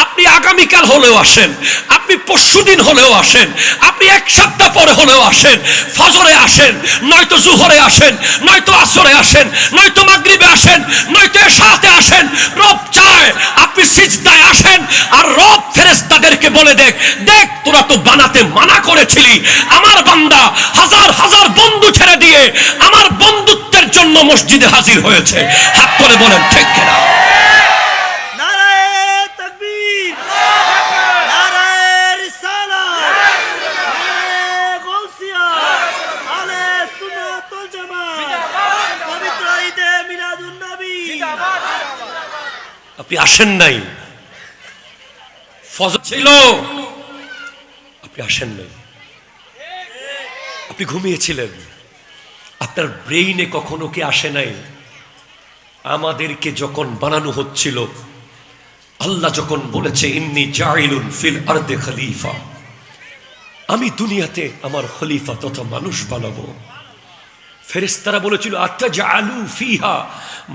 আপনি আগামীকাল হলেও আসেন, আপনি পরশুদিন হলেও আসেন, আপনি এক সপ্তাহ পরে হলেও আসেন, ফজরে আসেন, নয়তো জুহরে আসেন, নয়তো আসরে আসেন, নয়তো মাগরিবে আসেন, নয়তো এশাতে আসেন। রব চায় আপনি সিজদায় আসেন। আর রব ফেরেশতাদেরকে বলে দেখ, দেখ তোরা তো বানাতে মানা করেছিলি, আমার বান্দা হাজার হাজার বন্ধু ছেড়ে দিয়ে আমার বন্ধুত্বের জন্য মসজিদে হাজির হয়েছে। হাত তুলে বলেন ঠিক কিনা? আপনি আসেন নাই, ফজর ছিল, আপনি আসেন নাই, আপনি ঘুমিয়েছিলেন, আপনার ব্রেইনে কখনো কি আসে নাই? আমাদেরকে যখন বানানো হচ্ছিল, আল্লাহ যখন বলেছে ইন্নী জাইলুন ফিল আরদে খলিফা, আমি দুনিয়াতে আমার খলিফা তথা মানুষ বানাবো। ফেরেশতারা বলেছিল আতাজআলু ফিহা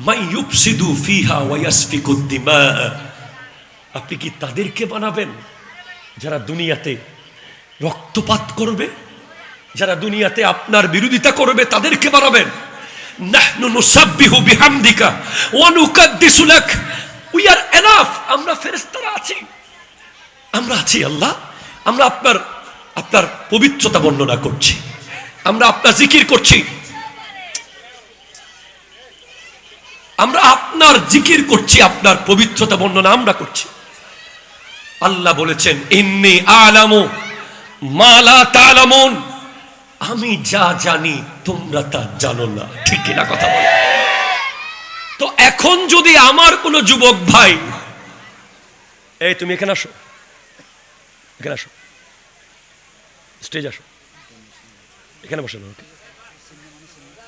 মান ইউফসিদু ফিহা ওয়া ইয়াসফিকুদ দিমা, আপনি কি তাদেরকে বানাবেন যারা দুনিয়াতে রক্তপাত করবে, যারা দুনিয়াতে আপনার বিরোধিতা করবে, তাদেরকে বানাবেন? নাহনু নুসাব্বিহু বিহামদিকা ওয়া নুকাদ্দিসু লাক, উই আর এনাফ, আমরা ফেরেশতারা আছি, আমরা আছি আল্লাহ, আমরা আপনার পবিত্রতা বর্ণনা করছি, আমরা আপনার জিকির করছি, আমরা আপনার জিকির করছি, আপনার পবিত্রতা বর্ণনা আমরা করছি। আল্লাহ বলেছেন ইন্নী আলামু মা লা তা'লামুন, আমি যা জানি তোমরা তা জানো না। ঠিক কিনা কথা বলে? তো এখন যদি আমার কোন যুবক ভাই, এই তুমি এখানে আসো, এখানে আসো, স্টেজ আসো, এখানে বসে না,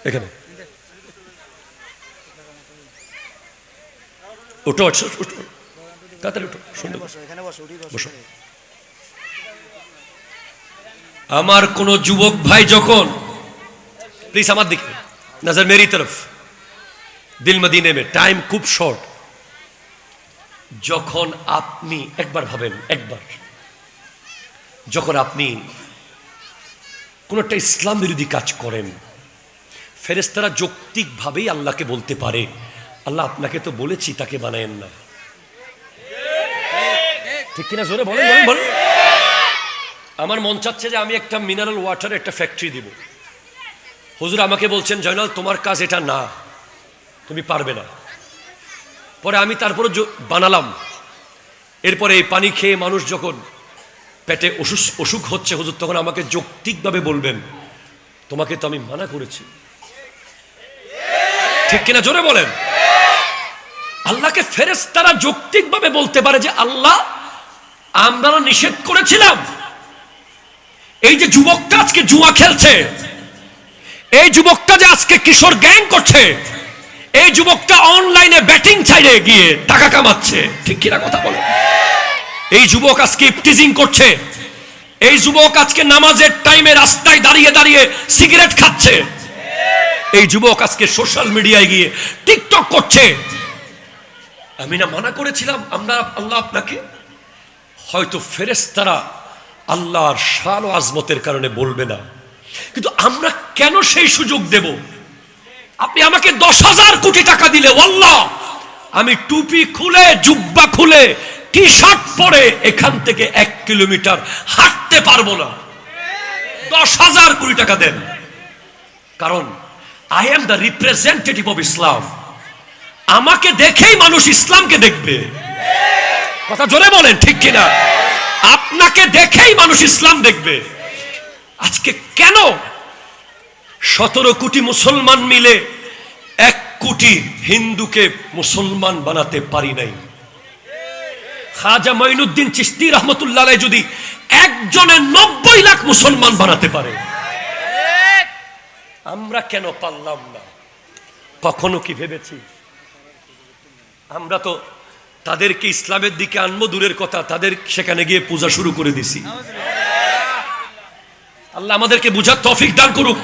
এখানে ওঠো, তাড়াতাড়ি ওঠো, সুন্দর বসো। আমার কোন যুবক ভাই যখন, প্লিজ আমার দিকে নজর মেরি তরফ, দিল মদিনে মে, টাইম খুব শর্ট। যখন আপনি একবার ভাবেন, একবার যখন আপনি কোন একটা ইসলাম বিরোধী কাজ করেন, ফেরেশতারা যৌক্তিক ভাবেই আল্লাহকে বলতে পারে, আল্লাহ আপনাকে তো বলেছি তাকে বানায়েন না। ঠিক কিনা? জোরে বলেন, বলেন, বলেন। আমার মন চাচ্ছে যে আমি একটা মিনারেল ওয়াটার একটা ফ্যাক্টরি দিব। হুজুর আমাকে বলছেন জয়নাল তোমার কাজ এটা না, তুমি পারবে না। পরে আমি তারপরে বানালাম। এরপরে এই পানি খেয়ে মানুষ যখন পেটে অসুখ হচ্ছে, হুজুর তখন আমাকে যৌক্তিকভাবে বলবেন তোমাকে তো আমি মানা করেছি। ঠিক কিনা? জোরে বলেন। আল্লাহকে ফেরেশতারা যৌক্তিকভাবে বলতে পারে যে আল্লাহ আমরা নিষেধ করেছিলাম। এই যে যুবকটা আজকে জুয়া খেলছে, এই যুবকটা যে আজকে কিশোর গ্যাং করছে, এই যুবকটা অনলাইনে ব্যাটিং ছাইড়ে গিয়ে টাকা কামাচ্ছে, ঠিক কিনা কথা বলে? এই যুবক আজকে ইফটিজিং করছে, এই যুবক আজকে নামাজের টাইমে রাস্তায় দাঁড়িয়ে দাঁড়িয়ে সিগারেট খাচ্ছে, এই যুবক আজকে সোশ্যাল মিডিয়ায় গিয়ে টিকটক করছে। আমি না মানা করেছিলাম আল্লাহ আপনাকে? হয়তো ফেরেশতারা আল্লাহর শান ও আজমতের কারণে বলবে না, কিন্তু আমরা কেন সেই সুযোগ দেব? আপনি আমাকে 10,000 কোটি টাকা দিলে আল্লাহ আমি টুপি খুলে, জুব্বা খুলে, টি শার্ট পরে এখান থেকে 1 কিলোমিটার হাঁটতে পারবো না। 10,000 কোটি টাকা দেন, কারণ I am the representative of Islam. আমাকে দেখেই মানুষ ইসলামকে দেখবে। কথা জোরে বলেন, ঠিক কিনা? আপনাকে দেখেই মানুষ ইসলাম দেখবে। আজকে কেন 17 কোটি মুসলমান মিলে 1 কোটি হিন্দুকে মুসলমান বানাতে পারি নাই? খাজা মঈনুদ্দিন চিশতি রহমতুল্লাহ আলাইহি যদি একজনে 90 লাখ মুসলমান বানাতে পারে, আমরা কেন পারলাম না? কখনো কি ভেবেছি? আমরা তো তাদেরকে ইসলামের দিকে আনবো দূরের কথা, তাদের সেখানে গিয়ে পূজা শুরু করে দিছি। আল্লাহ আমাদেরকে বুঝার তৌফিক দান করুক।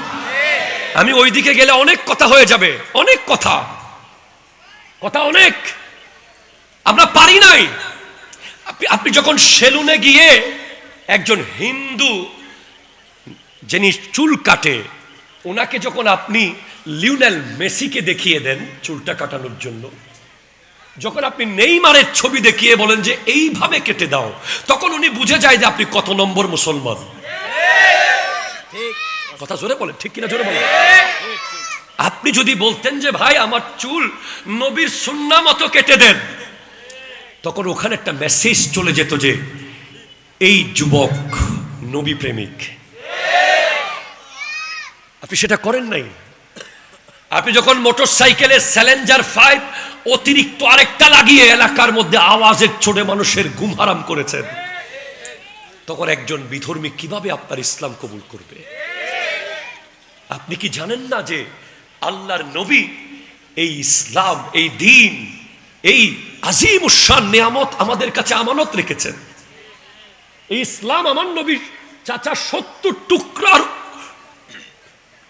আমি ওই দিকে গেলে অনেক কথা হয়ে যাবে, অনেক কথা অনেক, আমরা পারি নাই। আপনি যখন সেলুনে গিয়ে একজন হিন্দু যিনি চুল কাটে, ওনাকে যখন আপনি লিওনেল মেসিকে দেখিয়ে দেন চুলটা কাটানোর জন্য, যখন আপনি নেইমারের ছবি দেখিয়ে বলেন যে এইভাবে কেটে দাও, তখন উনি বুঝে যায় যে আপনি কত নম্বর মুসলমান। কথা জোরে বলেন, ঠিক কিনা জোরে বলেন। আপনি যদি বলতেন যে ভাই আমার চুল নবীর সুন্নাহ মতো কেটে দেন, তখন ওখানে একটা মেসেজ চলে যেত যে এই যুবক নবী প্রেমিক। আপনি সেটা করেন নাই। আপনি যখন মোটরসাইকেলে চ্যালেঞ্জার 5 অতিরিক্ত আরেকটা লাগিয়ে এলাকার মধ্যে আওয়াজের ছোটে মানুষের ঘুম হারাম করেছেন, তখন একজন বিধর্মী কিভাবে আপনার ইসলাম কবুল করবে? আপনি কি জানেন না যে আল্লাহর নবী এই ইসলাম, এই দ্বীন, এই আজিম উশান নিয়ামত আমাদের কাছে আমানত রেখেছেন? এই ইসলাম আমার নবী চাচা 70 টুকরার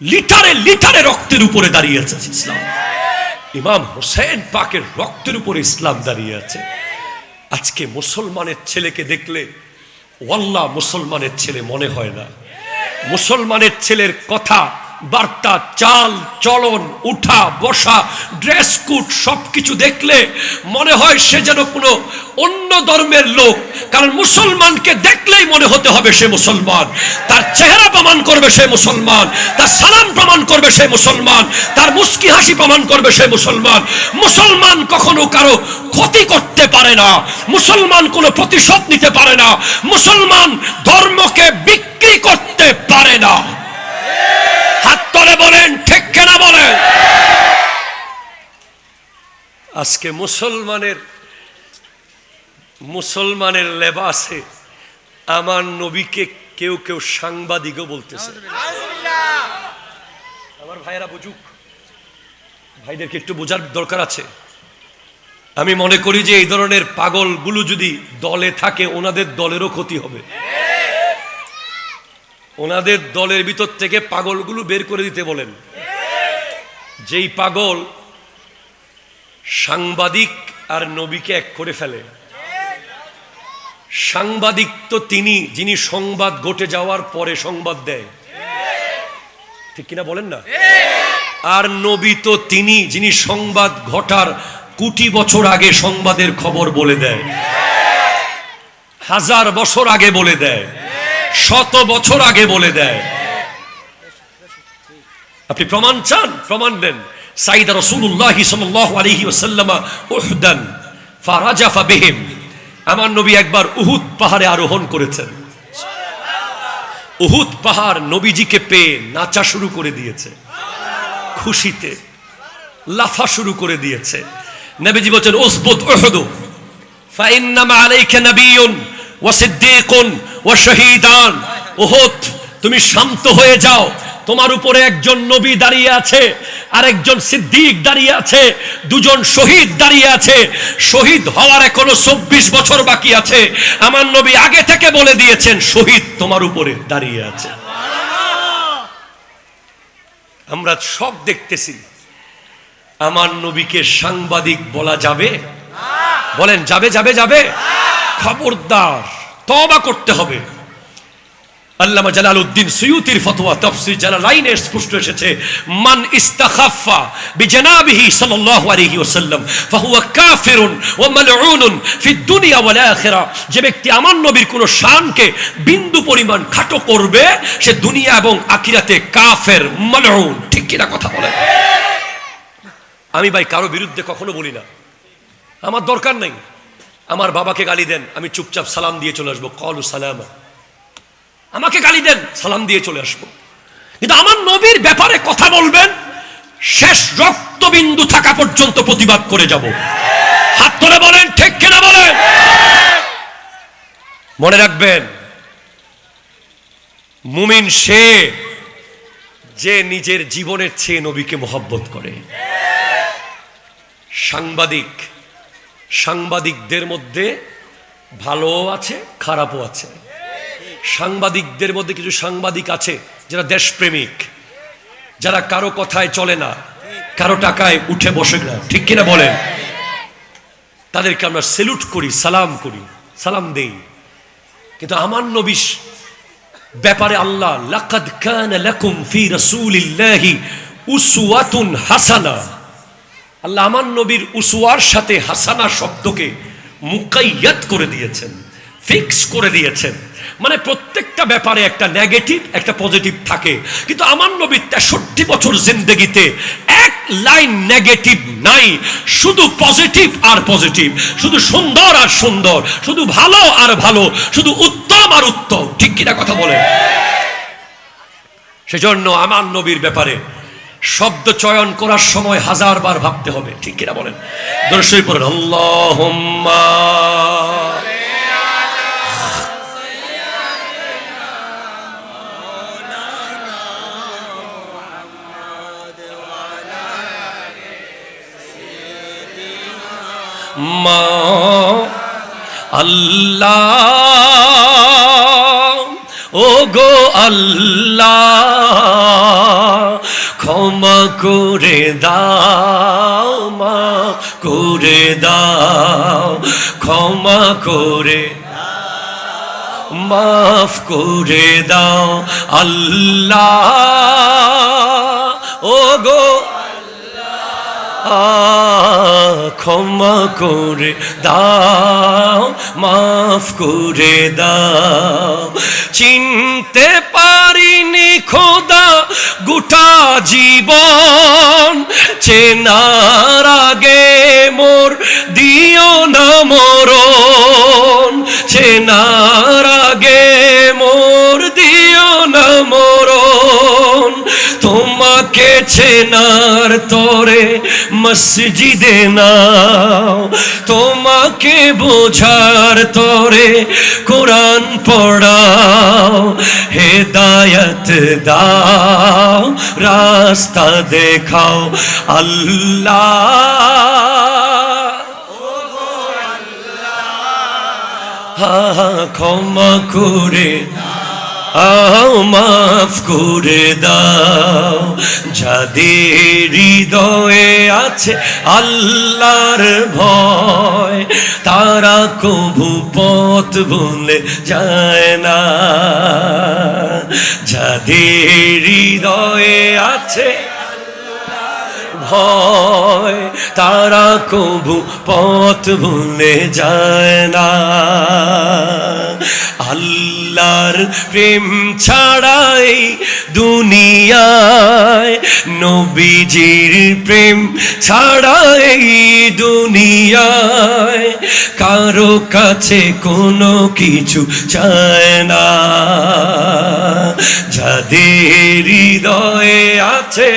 লিটারে লিটারে রক্তের উপরে দাঁড়িয়ে আছে। ইসলাম ইমাম হোসেন পাকের রক্তের উপরে ইসলাম দাঁড়িয়ে আছে। আজকে মুসলমানের ছেলেকে দেখলে ওয়াল্লাহ মুসলমানের ছেলে মনে হয় না। মুসলমানের ছেলের কথা বার্তা, চাল চলন, উঠা বসা, ড্রেস কোড সবকিছু দেখলে মনে হয় সে যেন কোনো অন্য ধর্মের লোক। কারণ মুসলমানকে দেখলেই মনে হতে হবে সে মুসলমান, তার চেহারা প্রমাণ করবে সে মুসলমান, তার সালাম প্রমাণ করবে সে মুসলমান, তার মুস্কি হাসি প্রমাণ করবে সে মুসলমান। মুসলমান কখনো কারো ক্ষতি করতে পারে না, মুসলমান কোনো প্রতিশোধ নিতে পারে না, মুসলমান ধর্মকে বিক্রি করতে পারে না। হাত তুলে বলেন ঠিক কিনা বলেন। আজকে মুসলমানের লেবাসে আমার নবীকে কেউ কেউ সাংবাদিকও বলতেছে। আমার ভাইয়েরা বুঝুক, ভাইদেরকে একটু বোঝার দরকার আছে। আমি মনে করি যে এই ধরনের পাগলগুলো যদি দলে থাকে, ওনাদের দলেরও ক্ষতি হবে। ওনাদের দলের ভিতর থেকে পাগলগুলো বের করে দিতে বলেন। যেই পাগল সাংবাদিক আর নবীকে এক করে ফেলে। সাংবাদিক তো তিনি যিনি সংবাদ ঘটে যাওয়ার পরে সংবাদ দেয়, ঠিক কিনা বলেন না? আর নবী তো তিনি যিনি সংবাদ ঘটার কোটি বছর আগে সংবাদের খবর বলে দেয়, 1000 বছর আগে বলে দেয়, 100 বছর আগে বলে দেয়। আপনি প্রমাণ চান, প্রমাণ দেন। সাইয়্যিদা রাসূলুল্লাহ সাল্লাল্লাহু আলাইহি ওয়াসাল্লাম উহদান ফারাজাফা বিহিম, আমার নবী একবার উহুদ পাহাড়ে আরোহণ করেছেন। উহুদ পাহাড় নবীজিকে পেয়ে নাচা শুরু করে দিয়েছে, খুশিতে লাফা শুরু করে দিয়েছে। নবীজি বলেন উসবুত উহুদ ফাইন্নামা আলাইকা নাবিয়্যুন ওয়া সিদ্দীকুন ওয়া শাহীদান। উহুদ তুমি শান্ত হয়ে যাও, তোমার উপরে একজন নবী দাঁড়িয়ে আছে, আরেকজন সিদ্দিক দাঁড়িয়ে আছে, দুজন শহীদ দাঁড়িয়ে আছে। শহীদ হওয়ার এখনো 24 বছর বাকি আছে। আমার নবী আগে থেকে বলে দিয়েছেন শহীদ তোমার উপরে দাঁড়িয়ে আছে। আমরা সব দেখতেছি। আমার নবীকে সাংবাদিক বলা যাবে? বলেন যাবে যাবে যাবে? খবরদার, তওবা করতে হবে। আল্লামা জালালউদ্দিন সুয়ুতির ফতোয়া তাফসীর জালালাইনে স্পষ্ট এসেছে, মান ইস্তাখাফা বিজানাবিহি সাল্লাল্লাহু আলাইহি ওয়াসাল্লাম ফাহুয়া কাফিরুন ওয়া মালউনুন ফিদ দুনিয়া ওয়াল আখিরা। যে ব্যক্তি আমার নবীর কোন শানকে বিন্দু পরিমাণ খাটো করবে, সে দুনিয়া এবং আখিরাতে কাফের, মালউন। ঠিক কিনা কথা বলেন? আমি ভাই কারো বিরুদ্ধে কখনো বলি না, আমার দরকার নাই। আমার বাবাকে গালি দেন, আমি চুপচাপ সালাম দিয়ে চলে আসবো, ক্বালু সালামা। আমাকে গালি দেন, সালাম দিয়ে চলে আসবো। কিন্তু আমার নবীর ব্যাপারে কথা বলবেন, শেষ রক্তবিন্দু থাকা পর্যন্ত প্রতিবাদ করে যাব। হাত তুলে বলেন ঠিক কিনা বলেন। মনে রাখবেন, মুমিন সে যে নিজের জীবনের চেয়ে নবীকে মহব্বত করে। সাংবাদিক সাংবাদিকদের মধ্যে ভালোও আছে, খারাপও আছে। সাংবাদিকদের মধ্যে কিছু সাংবাদিক আছে যারা দেশপ্রেমিক, যারা কারো কথায় চলে না, কারো টাকায় উঠে বসে না, ঠিক কিনা বলেন? তাদেরকে আমরা সেলুট করি, সালাম দেই। কিন্তু আমার নবীর ব্যাপারে আল্লাহ লাকাদ কানা লাকুম ফি রাসূলিল্লাহি উসওয়াতুন হাসানা, আল্লাহ আমার নবীর উসওয়ার সাথে হাসানা শব্দকে মুকাইয়াত করে দিয়েছেন, ফিক্স করে দিয়েছেন। মানে প্রত্যেকটা ব্যাপারে একটা নেগেটিভ একটা পজিটিভ থাকে, কিন্তু আমার নবীর 63 বছর জিন্দেগিতে এক লাইন নেগেটিভ নাই, শুধু পজিটিভ আর পজিটিভ, শুধু সুন্দর আর সুন্দর, শুধু ভালো আর ভালো, শুধু উত্তম আর উত্তম, ঠিক কিনা কথা বলেন? সেজন্য আমার নবীর ব্যাপারে শব্দ চয়ন করার সময় 1000 বার ভাবতে হবে, ঠিক কিনা বলেন? দরুদ শরীফ পড়েন, আল্লাহুম্মা মা আল্লাহ, ও গো আল্লাহ, ক্ষমা করে দাও, মা করে দাও, ক্ষমা করে মাফ করে দাও আল্লাহ, ও গো ক্ষমা করে দাও, মাফ করে দাও। চিনতে পারিনি খোদা গোটা জীবন, চেনার আগে মোর দিও না মরণ, চেনার আগে মোর দিও না মরণ। তোমাকে চেনার তরে মসজিদে নাও, তোমাকে বোঝার তরে কোরআন পড়াও, হেদায়েত দাও, রাস্তা দেখাও আল্লাহ, ক্ষমা করে মাফ করে দাও। যাদের হৃদয়ে আছে আল্লাহর ভয়, তারা কভু পথ ভুলে যায় না। যাদের হৃদয়ে আছে ভয়, তারা কভু পথ ভুলে যায় না। আল্লাহর প্রেম ছাড়াই দুনিয়ায়, নবীজির প্রেম ছাড়াই দুনিয়ায়, কারো কাছে কোনো কিছু চায় না। যাদের হৃদয়ে আছে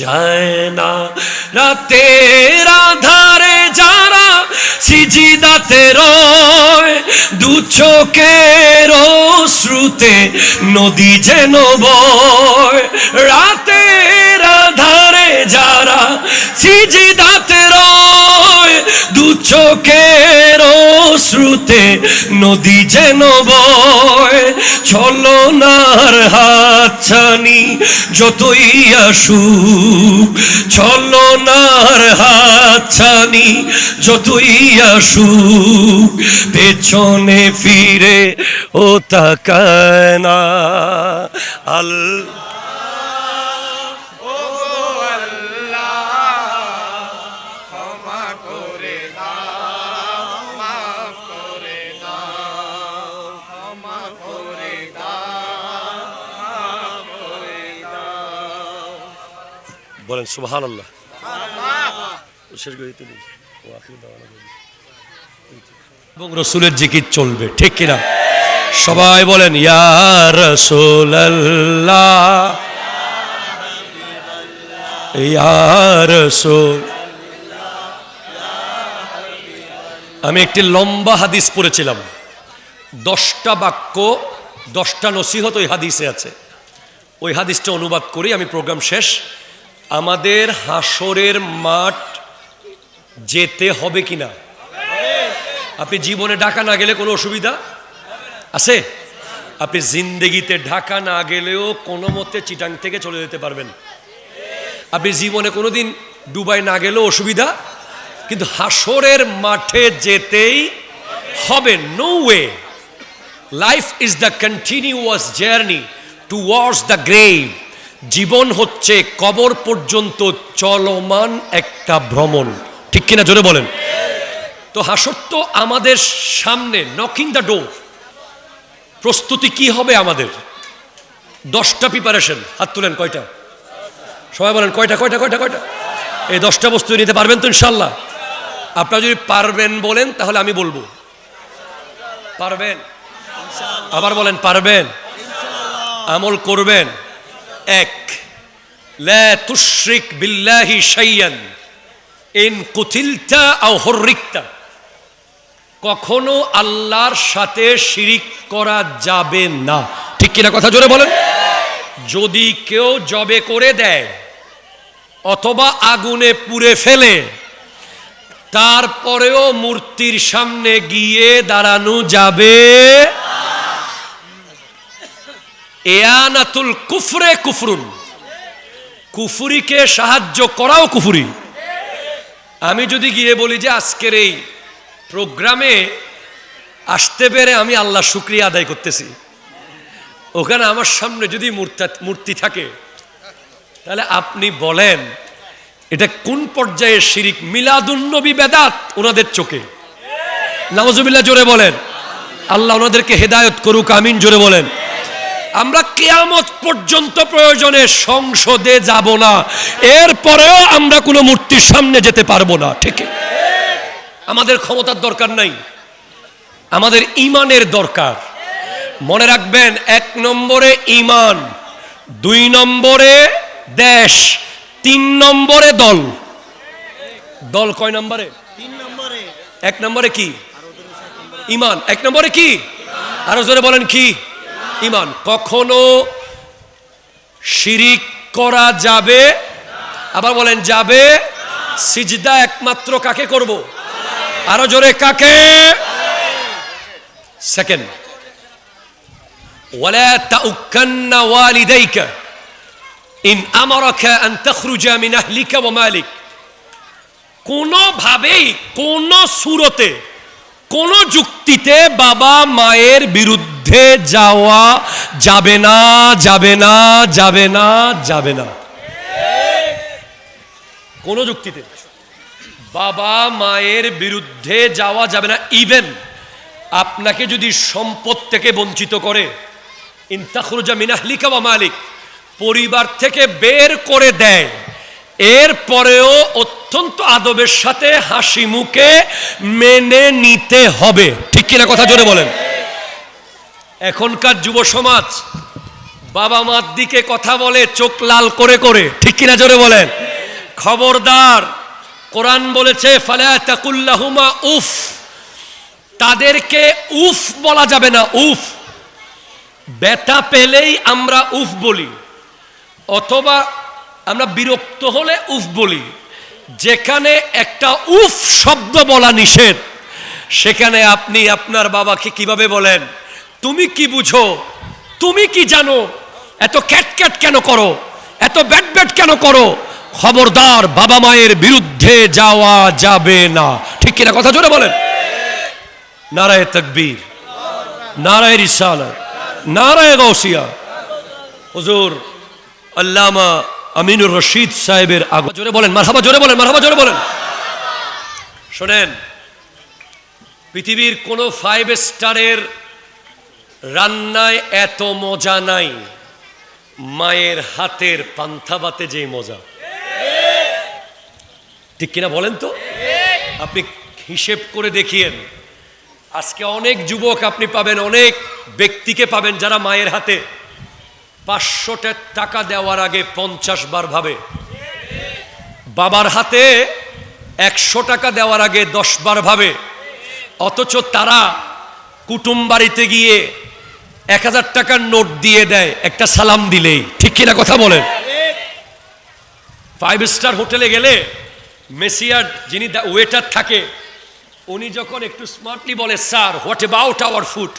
যায় না। রাতের আধারে যারা সিজদাতে রয়, দু চোখের অশ্রুতে নদী যেন বয়। রাতের আধারে যারা সিজদাতে রয়, দু চোখের অশ্রুতে নদী যেন বয়। ছলনার হাতছানি যতই আসুক, ছলনার হাতছানি যতই আসুক, পেছনে ফিরে ও তাকায় না। বলেন সুবহানাল্লাহ। এবং রাসূলের জিকির চলবে, ঠিক কিনা? সবাই বলেন ইয়া রাসূলুল্লাহ, ইয়া রাসূল। আমি একটি লম্বা হাদিস পড়েছিলাম, 10টা বাক্য 10টা নসিহত ওই হাদিসে আছে। ওই হাদিসটা অনুবাদ করি, আমি প্রোগ্রাম শেষ। আমাদের হাসরের মাঠ যেতে হবে কিনা? আপনি জীবনে ঢাকা না গেলে কোনো অসুবিধা আছে? আপনি জিন্দেগিতে ঢাকা না গেলেও কোনো মতে চিটাং থেকে চলে যেতে পারবেন। আপনি জীবনে কোনোদিন দুবাই না গেলেও অসুবিধা, কিন্তু হাসরের মাঠে যেতেই হবে। No way. Life is the continuous journey towards the grave. জীবন হচ্ছে কবর পর্যন্ত চলমান একটা ভ্রমণ, ঠিক কিনা জোরে বলেন। তো হাসর তো আমাদের সামনে, নকিং দ্য ডোর। প্রস্তুতি কি হবে আমাদের? 10টা প্রিপারেশন। হাত তুলেন, কয়টা? সবাই বলেন কয়টা কয়টা কয়টা কয়টা? এই 10টা বস্তু নিতে পারবেন তো ইনশাল্লাহ? আপনারা যদি পারবেন বলেন তাহলে আমি বলবো। পারবেন? আবার বলেন পারবেন? আমল করবেন। 1, লা তুশরিক বিল্লাহি শাইয়ান ইন কুতিলতা আও হুররিকতা। কখনো আল্লাহর সাথে শিরিক করা যাবে না, ঠিক কিনা কথা জোরে বলেন। যদি কেউ জবে করে দেয় অথবা আগুনে পুড়ে ফেলে, তারপরেও মূর্তির সামনে গিয়ে দাঁড়ানো যাবে। এয়ানাতুল কুফরে কুফরুন। কুফুরিকে সাহায্য করাও কুফুরি। আমি যদি গিয়ে বলি যে আজকের এই প্রোগ্রামে আসতে পেরে আমি আল্লাহ শুকরিয়া আদায় করতেছি, ওখানে আমার সামনে যদি মূর্তি থাকে, তাহলে আপনি বলেন এটা কোন পর্যায়ের শিরিক? মিলাদুন নবী বেদাত ওনাদের চোখে। নাউজুবিল্লাহ জোরে বলেন। আল্লাহ ওনাদেরকে হেদায়েত করুক, আমিন জোরে বলেন। আমরা কিয়ামত পর্যন্ত প্রয়োজনে সংসদে যাব না, এরপরেও আমরা কোনো মূর্তির সামনে যেতে পারবো না, ঠিক? আমাদের ক্ষমতার দরকার নাই, আমাদের ঈমানের দরকার। মনে রাখবেন, 1 নম্বরে ঈমান, 2 নম্বরে দেশ, 3 নম্বরে দল। দল কয় নম্বরে? 3 নম্বরে। 1 নম্বরে কি? ঈমান। 1 নম্বরে কি? আরো জোরে বলেন কি? ঈমান। কখনো শিরিক করা যাবে, আবার বলেন যাবে। সিজদা একমাত্র কাকে করব? আরো জোরে কাকে? সেকেন্ড, ওয়ালা তাউক্কান্না ওয়ালিদাইকা ইন আমারাকা আন তাখরুজা মিন আহলিকা ওয়া মালিক। কোনোভাবেই, কোন সুরতে, কোন যুক্তিতে বাবা মায়ের বিরুদ্ধে যাওয়া যাবে না, যাবে না, যাবে না, যাবে না। কোন যুক্তিতে বাবা মায়ের বিরুদ্ধে যাওয়া যাবে না। ইভেন আপনাকে যদি সম্পদ থেকে বঞ্চিত করে, ইন তাখরুজা মিন আহলিকা ওয়া মালিক, পরিবার থেকে বের করে দেয়, এরপরেও অত্যন্ত আদবের সাথে হাসি মুখে মেনে নিতে হবে, ঠিক কিনা কথা জোরে বলেন। এখনকার যুব সমাজ বাবা মার দিকে কথা বলে চোখ লাল করে করে, ঠিক কিনা জোরে বলেন। খবরদার, কোরআন বলেছে ফালা তাকুল্লাহুমা উফ। তাদেরকে উফ বলা যাবে না। উফ, ব্যথা পেলেই আমরা উফ বলি, অথবা আমরা বিরক্ত হলে উফ বলি। যেখানে একটা উফ শব্দ বলা নিষেধ, সেখানে আপনি আপনার বাবাকে কিভাবে বলেন? তুমি কি বুঝো? তুমি কি জানো? এত ক্যাটক্যাট কেন করো? এত ব্যাট ব্যাট কেন করো? খবরদার, বাবা মায়ের বিরুদ্ধে যাওয়া যাবে না, ঠিক কিনা কথা জোরে বলেন। নারায়ে তাকবীর, নারায়ে রিসালাত, নারায়ে গাউসিয়া। হুজুর আল্লামা আমিনুর রশিদ সাহেবের আগে জোরে বলেন মারহাবা, জোরে বলেন মারহাবা, জোরে বলেন। শোনেন, পৃথিবীর কোনো 5 স্টারের রান্নায় এত মজা নাই মায়ের হাতের পান্তা ভাতে যে মজা, ঠিক কিনা বলেন তো? আপনি হিসেব করে দেখিয়েন। আজকে অনেক যুবক আপনি পাবেন, অনেক ব্যক্তিকে পাবেন যারা মায়ের হাতে 500 টাকা দেওয়ার আগে 50 বার ভাবে, বাবার হাতে 100 টাকা দেওয়ার আগে 10 বার ভাবে। অথচ তারা কুটুম বাড়িতে গিয়ে 1000 টাকার নোট দিয়ে দেয় একটা সালাম দিলেই, ঠিক কিনা কথা বলেন? 5 স্টার হোটেলে গেলে মেসিয়ার যিনি ওয়েটার থাকে উনি যখন একটু স্মার্টলি বলে, sir what about our food,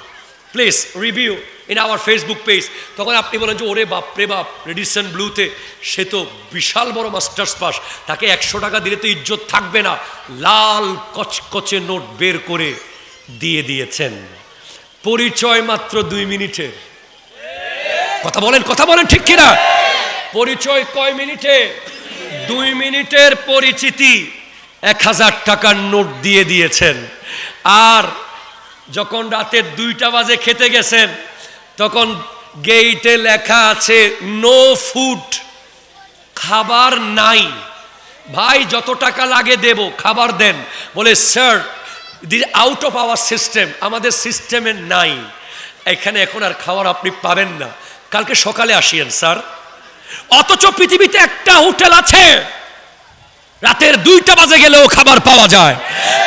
please review in our Facebook page, তখন আপনি বলেন যে ওরে বাপ রে বাপ, রেডিসন ব্লুতে সে তো বিশাল বড় মাস্টার্স পাস, তাকে 100 টাকা দিলে তো ইজ্জত থাকবে না। লাল কচকচে নোট বের করে দিয়ে দিয়েছেন, পরিচয় মাত্র 2 মিনিটের। কথা বলেন ঠিক কিনা? পরিচয় কয় মিনিটে? 2 মিনিটের পরিচিতি, 1000 টাকার নোট দিয়ে দিয়েছেন। আর যখন রাতের 2টা বাজে খেতে গেছেন তখন গেইটে লেখা আছে নো ফুড, খাবার নাই। ভাই যত টাকা লাগে দেব, খাবার দেন। বলে sir this out of our system, আমাদের সিস্টেমে নাই, এখানে এখন আর খাবার আপনি পাবেন না, কালকে সকালে আসিয়েন স্যার। অথচ পৃথিবীতে একটা হোটেল আছে রাতের 2টা বাজে গেলেও খাবার পাওয়া যায়,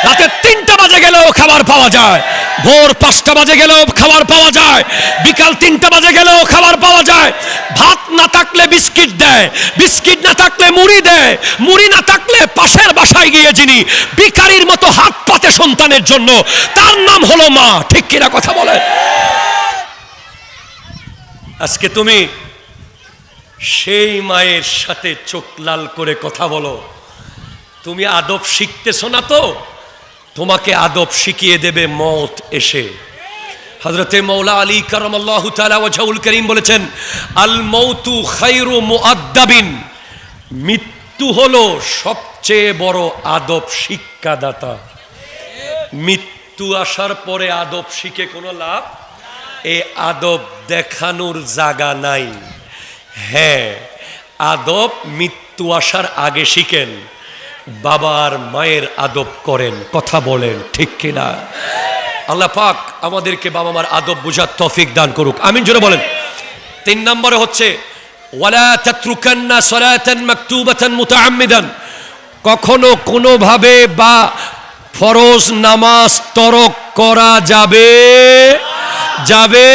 রাতের 3টা বাজে গেলেও খাবার পাওয়া যায়, ভোর 5টা বাজে গেলেও খাবার পাওয়া যায়, বিকাল 3টা বাজে গেলেও খাবার পাওয়া যায়। ভাত না থাকলে বিস্কিট দেয়, বিস্কিট না থাকলে মুড়ি দেয়, মুড়ি না থাকলে পাশের বাসায় গিয়ে যিনি ভিখারির মতো হাত পাতে সন্তানের জন্য, তার নাম হলো মা, ঠিক কিনা কথা বলে? আজকে তুমি সেই মায়ের সাথে চোখ লাল করে কথা বলো। তুমি আদব শিখতেছো না তো, তোমাকে আদব শিখিয়ে দেবে মওত এসে। হযরতে মাওলা আলী কারামাল্লাহু তাআলা ওয়াজহুল করিম বলেছেন, আল মাউতু খায়রু মুআদ্দাবিন, মৃত্যু হলো সবচেয়ে বড় আদব শিক্ষাদাতা। মৃত্যু আসার পরে আদব শিখে কোনো লাভ, এই আদব দেখানোর জায়গা নাই। হ্যাঁ, আদব মৃত্যু আসার আগে শিখেন, বাবা আর মায়ের আদব করেন, কথা বলেন ঠিক কিনা? আল্লাহ পাক আমাদেরকে বাবা মার আদব বুঝার তৌফিক দান করুক, আমিন জোরে বলেন। 3 নম্বরে হচ্ছে ওয়ালা তাতরুকান্না সালাতান মাকতুবাতান মুতাআম্মিদান, কখনো কোনোভাবে বা ফরজ নামাজ তরক করা যাবে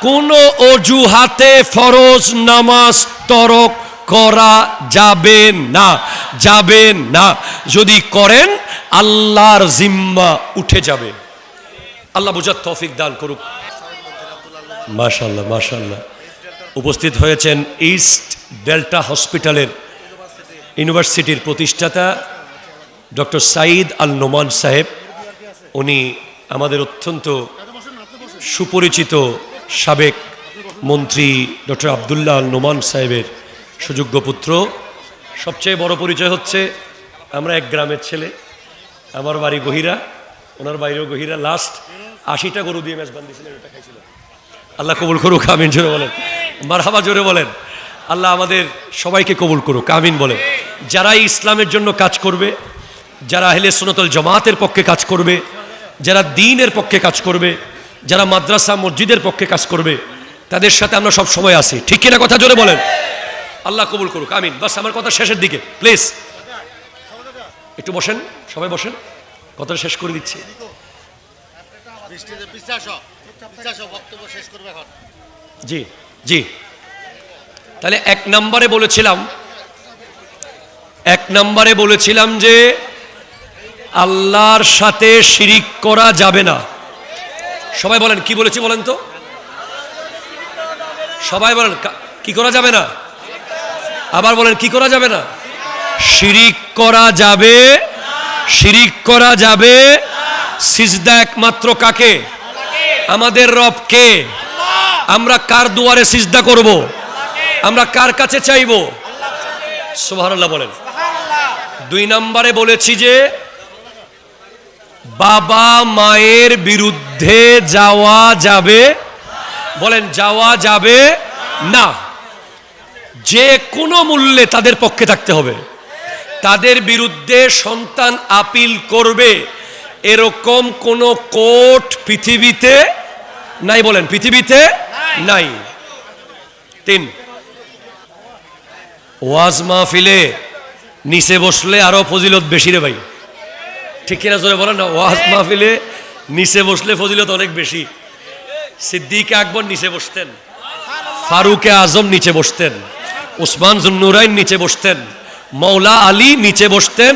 কোনো অজুহাতে ফরজ নামাজ তরক করা যাবে না। যদি করেন আল্লাহর জিম্মা উঠে যাবে। আল্লাহ বুঝার তৌফিক দান করুক। মাশাআল্লাহ উপস্থিত হয়েছেন ইস্ট ডেল্টা হসপিটালের ইউনিভার্সিটির প্রতিষ্ঠাতা ডক্টর সাঈদ আল নোমান সাহেব। উনি আমাদের অত্যন্ত সুপরিচিত সাবেক মন্ত্রী ডক্টর আব্দুল্লাহ আল নোমান সাহেবের সুযোগ্য পুত্র। সবচেয়ে বড় পরিচয় হচ্ছে আমরা এক গ্রামের ছেলে, আমার বাড়ি গহিরা, ওনার বাড়িও গহিরা। লাস্ট 80টা গরু দিয়ে মেজবান দিয়েছিলেন, ওটা খাইছিলেন। আল্লাহ কবুল করুক, আমিন জোরে বলেন। মারহাবা জোরে বলেন। আল্লাহ আমাদের সবাইকে কবুল করুক, আমিন বলেন। যারা ইসলামের জন্য কাজ করবে, যারা আহলে সুন্নাতুল জামাতের পক্ষে কাজ করবে, যারা দ্বীনের পক্ষে কাজ করবে, যারা মাদ্রাসা মসজিদের পক্ষে কাজ করবে, তাদের সাথে আমরা সব সময় আছি, ঠিক কিনা কথা জোরে বলেন। আল্লাহ কবুল করুক, আমিন। বাস আমার কথা শেষের দিকে, প্লিজ একটু বসেন, সবাই বসেন, কথাটা শেষ করে দিচ্ছি। জি তাহলে 1 নম্বরে বলেছিলাম যে আল্লাহর সাথে শিরিক করা যাবে না। সবাই বলেন কি বলেছি বলেন তো, সবাই বলেন কি করা যাবে না, আবার বলেন কি করা যাবে না। শিরিক করা যাবে। সিজদা একমাত্র কাকে? আমাদের রবকে। আমরা কার দুয়ারে সিজদা করব? আমরা কার কাছে চাইব? সুবহানাল্লাহ বলেন। 2 নম্বরে বলেছি যে বাবা মায়ের বিরুদ্ধে যাওয়া যাবে, বলেন যাওয়া যাবে না। যে কোনো মূল্যে তাদের পক্ষে থাকতে হবে। তাদের বিরুদ্ধে সন্তান আপিল করবে এরকম কোন কোর্ট পৃথিবীতে নাই, বলেন পৃথিবীতে নাই। 3, ওয়াজ মাহফিলে নিচে বসলে আরো ফজিলত বেশি রে ভাই, ঠিক কিনা জোরে বলেন না। ওয়াজ মাহফিলে নিচে বসলে ফজিলত অনেক বেশি। সিদ্দিক আকবর নিচে বসতেন, ফারুকে আজম নিচে বসতেন, উসমান জুন্নুরাইন নিচে বসতেন, মৌলা আলী নিচে বসতেন,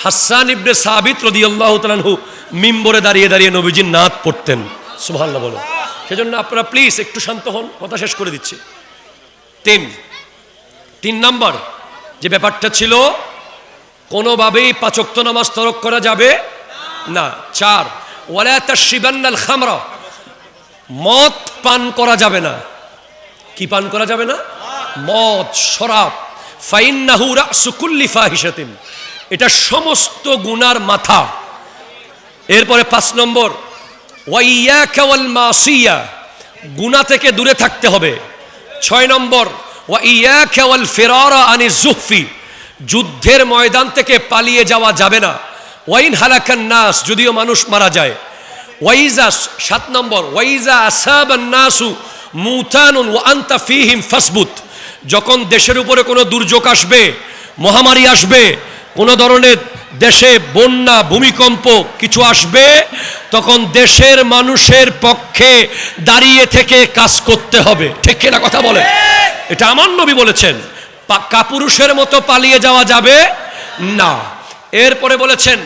হাসান ইবনে সাবিত রাদিয়াল্লাহু তাআলা আনহু মিম্বরে দাঁড়িয়ে দাঁড়িয়ে নবীজির নাত পড়তেন। সুবহানাল্লাহ বলো। সেজন্য আপনারা প্লিজ একটু শান্ত হন, কথা শেষ করে দিচ্ছি। তিন নম্বর যে ব্যাপারটা ছিল, কোনোভাবেই 5 ওয়াক্ত নামাজ তরক করা যাবে না। 4 ওয়ালা তাশরিবান্নাল খামরা, মদ পান করা যাবে না। কি পান করা যাবে না? মদ, শরাব। ফাইন্নাহু রাসু কুল্লি ফাহিশাতিন, এটা সমস্ত গুনার মাথা। এরপরে 5 নম্বর ওয়াইয়াকা ওয়াল মাসিয়া, গুনাহ থেকে দূরে থাকতে হবে। 6 নম্বর ওয়াইয়াকা ওয়াল ফিরারা আনিজ যুহফি, যুদ্ধের ময়দান থেকে পালিয়ে যাওয়া যাবে না। ওয়াইন হালাকান নাস, যদিও মানুষ মারা যায়। ওয়াইজা 7 নম্বর ওয়াইজা আসাবান নাসু মুতানুন ওয়া আনতা ফীহিম ফাসবুত, যখন দেশের উপরে কোনো দুর্যোগ আসবে, মহামারী আসবে, কোনো ধরনের দেশে বন্যা, ভূমিকম্প কিছু আসবে, তখন দেশের মানুষের পক্ষে দাঁড়িয়ে থেকে কাজ করতে হবে। ঠিক কিনা কথা বলে? এটা আমার নবী বলেছেন। কাপুরুষের মতো পালিয়ে যাওয়া যাবে না। এরপরে বলেছেন,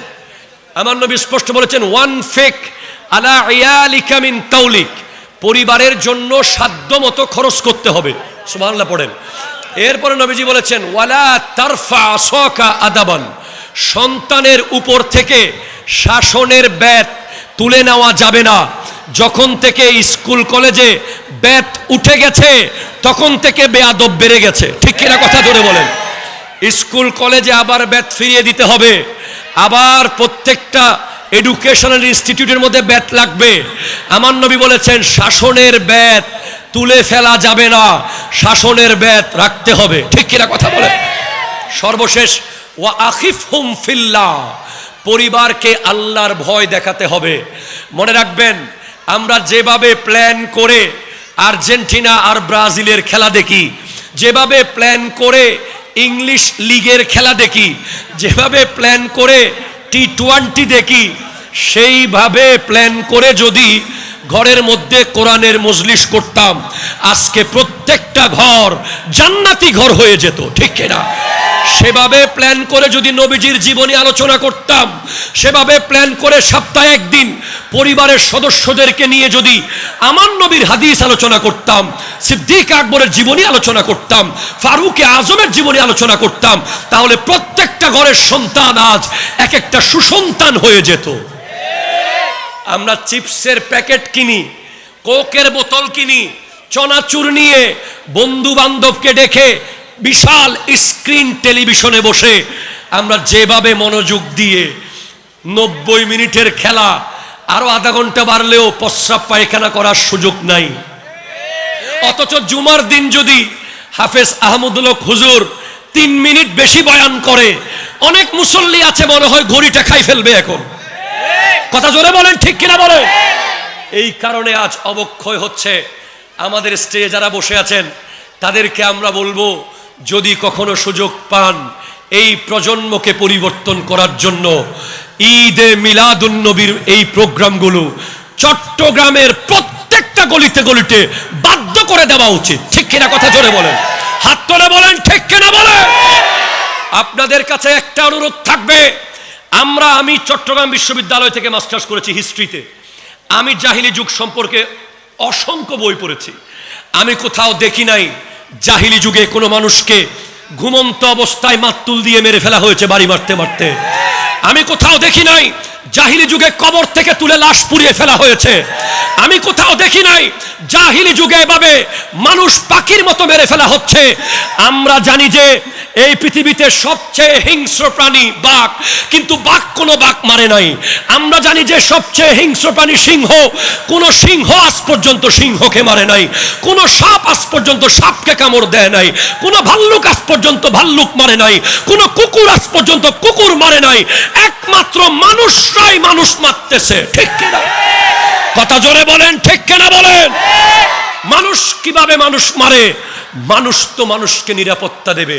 আমার নবী স্পষ্ট বলেছেন, ওয়ান ফেক আলা ইয়ালিকা মিন তাওলিক, পরিবারের জন্য সাধ্য মতো খরচ করতে হবে। সুবহানাল্লাহ পড়েন। এরপরে নবীজি বলেছেন, ওয়ালা তারফা আসাকা আদাবান, সন্তানের উপর থেকে শাসনের ব্যাট তুলে নেওয়া যাবে না। যখন থেকে স্কুল কলেজে ব্যাট উঠে গেছে, তখন থেকে বেয়াদব বেড়ে গেছে। ঠিক কিনা কথা জোরে বলেন। স্কুল কলেজে আবার ব্যাট ফিরিয়ে দিতে হবে, আবার প্রত্যেকটা এডুকেশনাল ইনস্টিটিউটের মধ্যে ব্যাট লাগবে। আমার নবী বলেছেন, শাসনের ব্যাট তুলে ফেলা যাবে না, শাসনের ব্যাট রাখতে হবে। ঠিক কিনা কথা বলেন। সর্বশেষ ওয়া আখিফহুম ফিল্লাহ, পরিবারকে আল্লাহর ভয় দেখাতে হবে। মনে রাখবেন, আমরা যেভাবে প্ল্যান করে আর্জেন্টিনা আর ব্রাজিলের খেলা দেখি, যেভাবে প্ল্যান করে ইংলিশ লিগের খেলা দেখি, যেভাবে প্ল্যান করে টি-20 দেখি, সেইভাবে প্ল্যান করে যদি ঘরের মধ্যে কোরআনের মজলিস করতাম, আজকে প্রত্যেকটা ঘর জান্নাতি ঘর হয়ে যেত। ঠিক কিনা? সেভাবে প্ল্যান করে যদি নবীজির জীবনী আলোচনা করতাম, সেভাবে প্ল্যান করে সপ্তাহে একদিন পরিবারের সদস্যদেরকে নিয়ে যদি আমার নবীর হাদিস আলোচনা করতাম, সিদ্দিক আকবরের জীবনী আলোচনা করতাম, ফারুকে আজমের জীবনী আলোচনা করতাম, তাহলে প্রত্যেকটা ঘরের সন্তান আজ এক একটা সুসন্তান হয়ে যেত। আমরা চিপসের প্যাকেট কিনি, কোকের বোতল কিনি, চনাচুর নিয়ে বন্ধু বান্ধবকে ডেকে বিশাল স্ক্রিন টেলিভিশনে বসে আমরা যেভাবে মনোযোগ দিয়ে 90 মিনিটের খেলা, আরো আধা ঘন্টা বাড়লেও প্রস্রাব পায়খানা করার সুযোগ নাই। অথচ জুমার দিন যদি হাফেজ আহমদুল হক হুজুর 3 মিনিট বেশি বয়ান করে, অনেক মুসল্লি আছে মনে হয় ঘড়িটা খাই ফেলবে এখন। কথা জোরে বলেন, ঠিক কিনা বলেন? এই কারণে আজ অবক্ষয় হচ্ছে। আমাদের স্টেজে যারা বসে আছেন তাদেরকে আমরা বলবো, যদি কখনো সুযোগ পান এই প্রজন্মকে পরিবর্তন করার জন্য, ঈদে মিলাদুন নবীর এই প্রোগ্রামগুলো চট্টগ্রামের প্রত্যেকটা গলিতে গলিতে বাধ্য করে দেওয়া উচিত। ঠিক কিনা কথা জোরে বলেন, হাত তুলে বলেন, ঠিক কিনা বলেন। আপনাদের কাছে একটা অনুরোধ থাকবে, আমি চট্টগ্রাম বিশ্ববিদ্যালয় থেকে মাস্টার্স করেছি হিস্ট্রিতে। আমি জাহিলি যুগ সম্পর্কে অসংখ্য বই পড়েছি। আমি কোথাও দেখি নাই জাহিলি যুগে কোনো মানুষকে ঘুমন্ত অবস্থায় মাত্তুল দিয়ে মেরে ফেলা হয়েছে বাড়ি মারতে মারতে। আমি কোথাও দেখি নাই জাহিলি যুগে কবর থেকে তুলে লাশ পুড়িয়ে ফেলা হয়েছে। আমি কোথাও দেখি নাই জাহিলি যুগে এভাবে মানুষ পাখির মতো মেরে ফেলা হচ্ছে। আমরা জানি যে এই পৃথিবীতে সবচেয়ে হিংস্র প্রাণী বাঘ, কিন্তু বাঘ কোনো বাঘ মারে নাই। আমরা জানি যে সবচেয়ে হিংস্র প্রাণী সিংহ, কোন সিংহ আজ পর্যন্ত সিংহকে মারে নাই। কোন সাপ আজ পর্যন্ত সাপকে কামড় দেয় নাই। কোন ভাল্লুক আজ পর্যন্ত ভাল্লুক মারে নাই। কোন কুকুর আজ পর্যন্ত কুকুর মারে নাই। একমাত্র মানুষরাই মানুষ মারতেছে। ঠিক কিনা কথা জোরে বলেন, ঠিক কিনা বলেন। মানুষ কিভাবে মানুষ মারে? মানুষ তো মানুষকে নিরাপত্তা দেবে,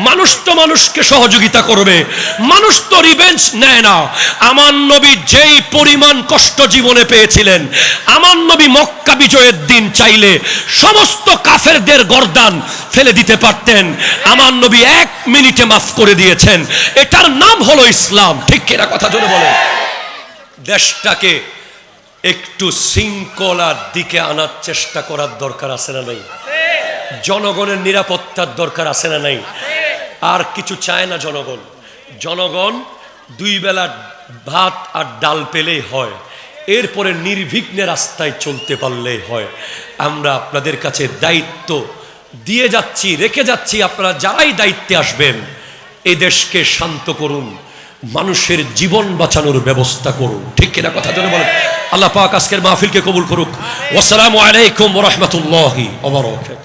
মানুষ তো মানুষকে সহযোগিতা করবে, মানুষ তো রিভেঞ্জ নেয় না। আমার নবী যেই পরিমাণ কষ্ট জীবনে পেয়েছিলেন, আমার নবী মক্কা বিজয়ের দিন চাইলে সমস্ত কাফেরদের গর্দান ফেলে দিতে পারতেন। আমার নবী 1 মিনিটে মাফ করে দিয়েছেন। এটার নাম হলো ইসলাম। ঠিক কিনা কথা জোরে বলেন। দেশটাকে একটু শৃঙ্খলার দিকে আনার চেষ্টা করার দরকার আছে না নাই? জনগণের নিরাপত্তার দরকার আছে না নাই? আর কিছু চায় না জনগণ। জনগণ 2 বেলা ভাত আর ডাল পেলেই হয়, এরপরে নির্বিঘ্নে রাস্তায় চলতে পারলেই হয়। আমরা আপনাদের কাছে দায়িত্ব দিয়ে যাচ্ছি, রেখে যাচ্ছি। আপনারা যারাই দায়িত্বে আসবেন, এই দেশকে শান্ত করুন, মানুষের জীবন বাঁচানোর ব্যবস্থা করুন। ঠিক কিনা কথা জোরে বলেন। আল্লাহ পাক আজকের মাহফিলকে কবুল করুক। আসসালামু আলাইকুম ওয়া রাহমাতুল্লাহি ওয়া বারাকাতুহু।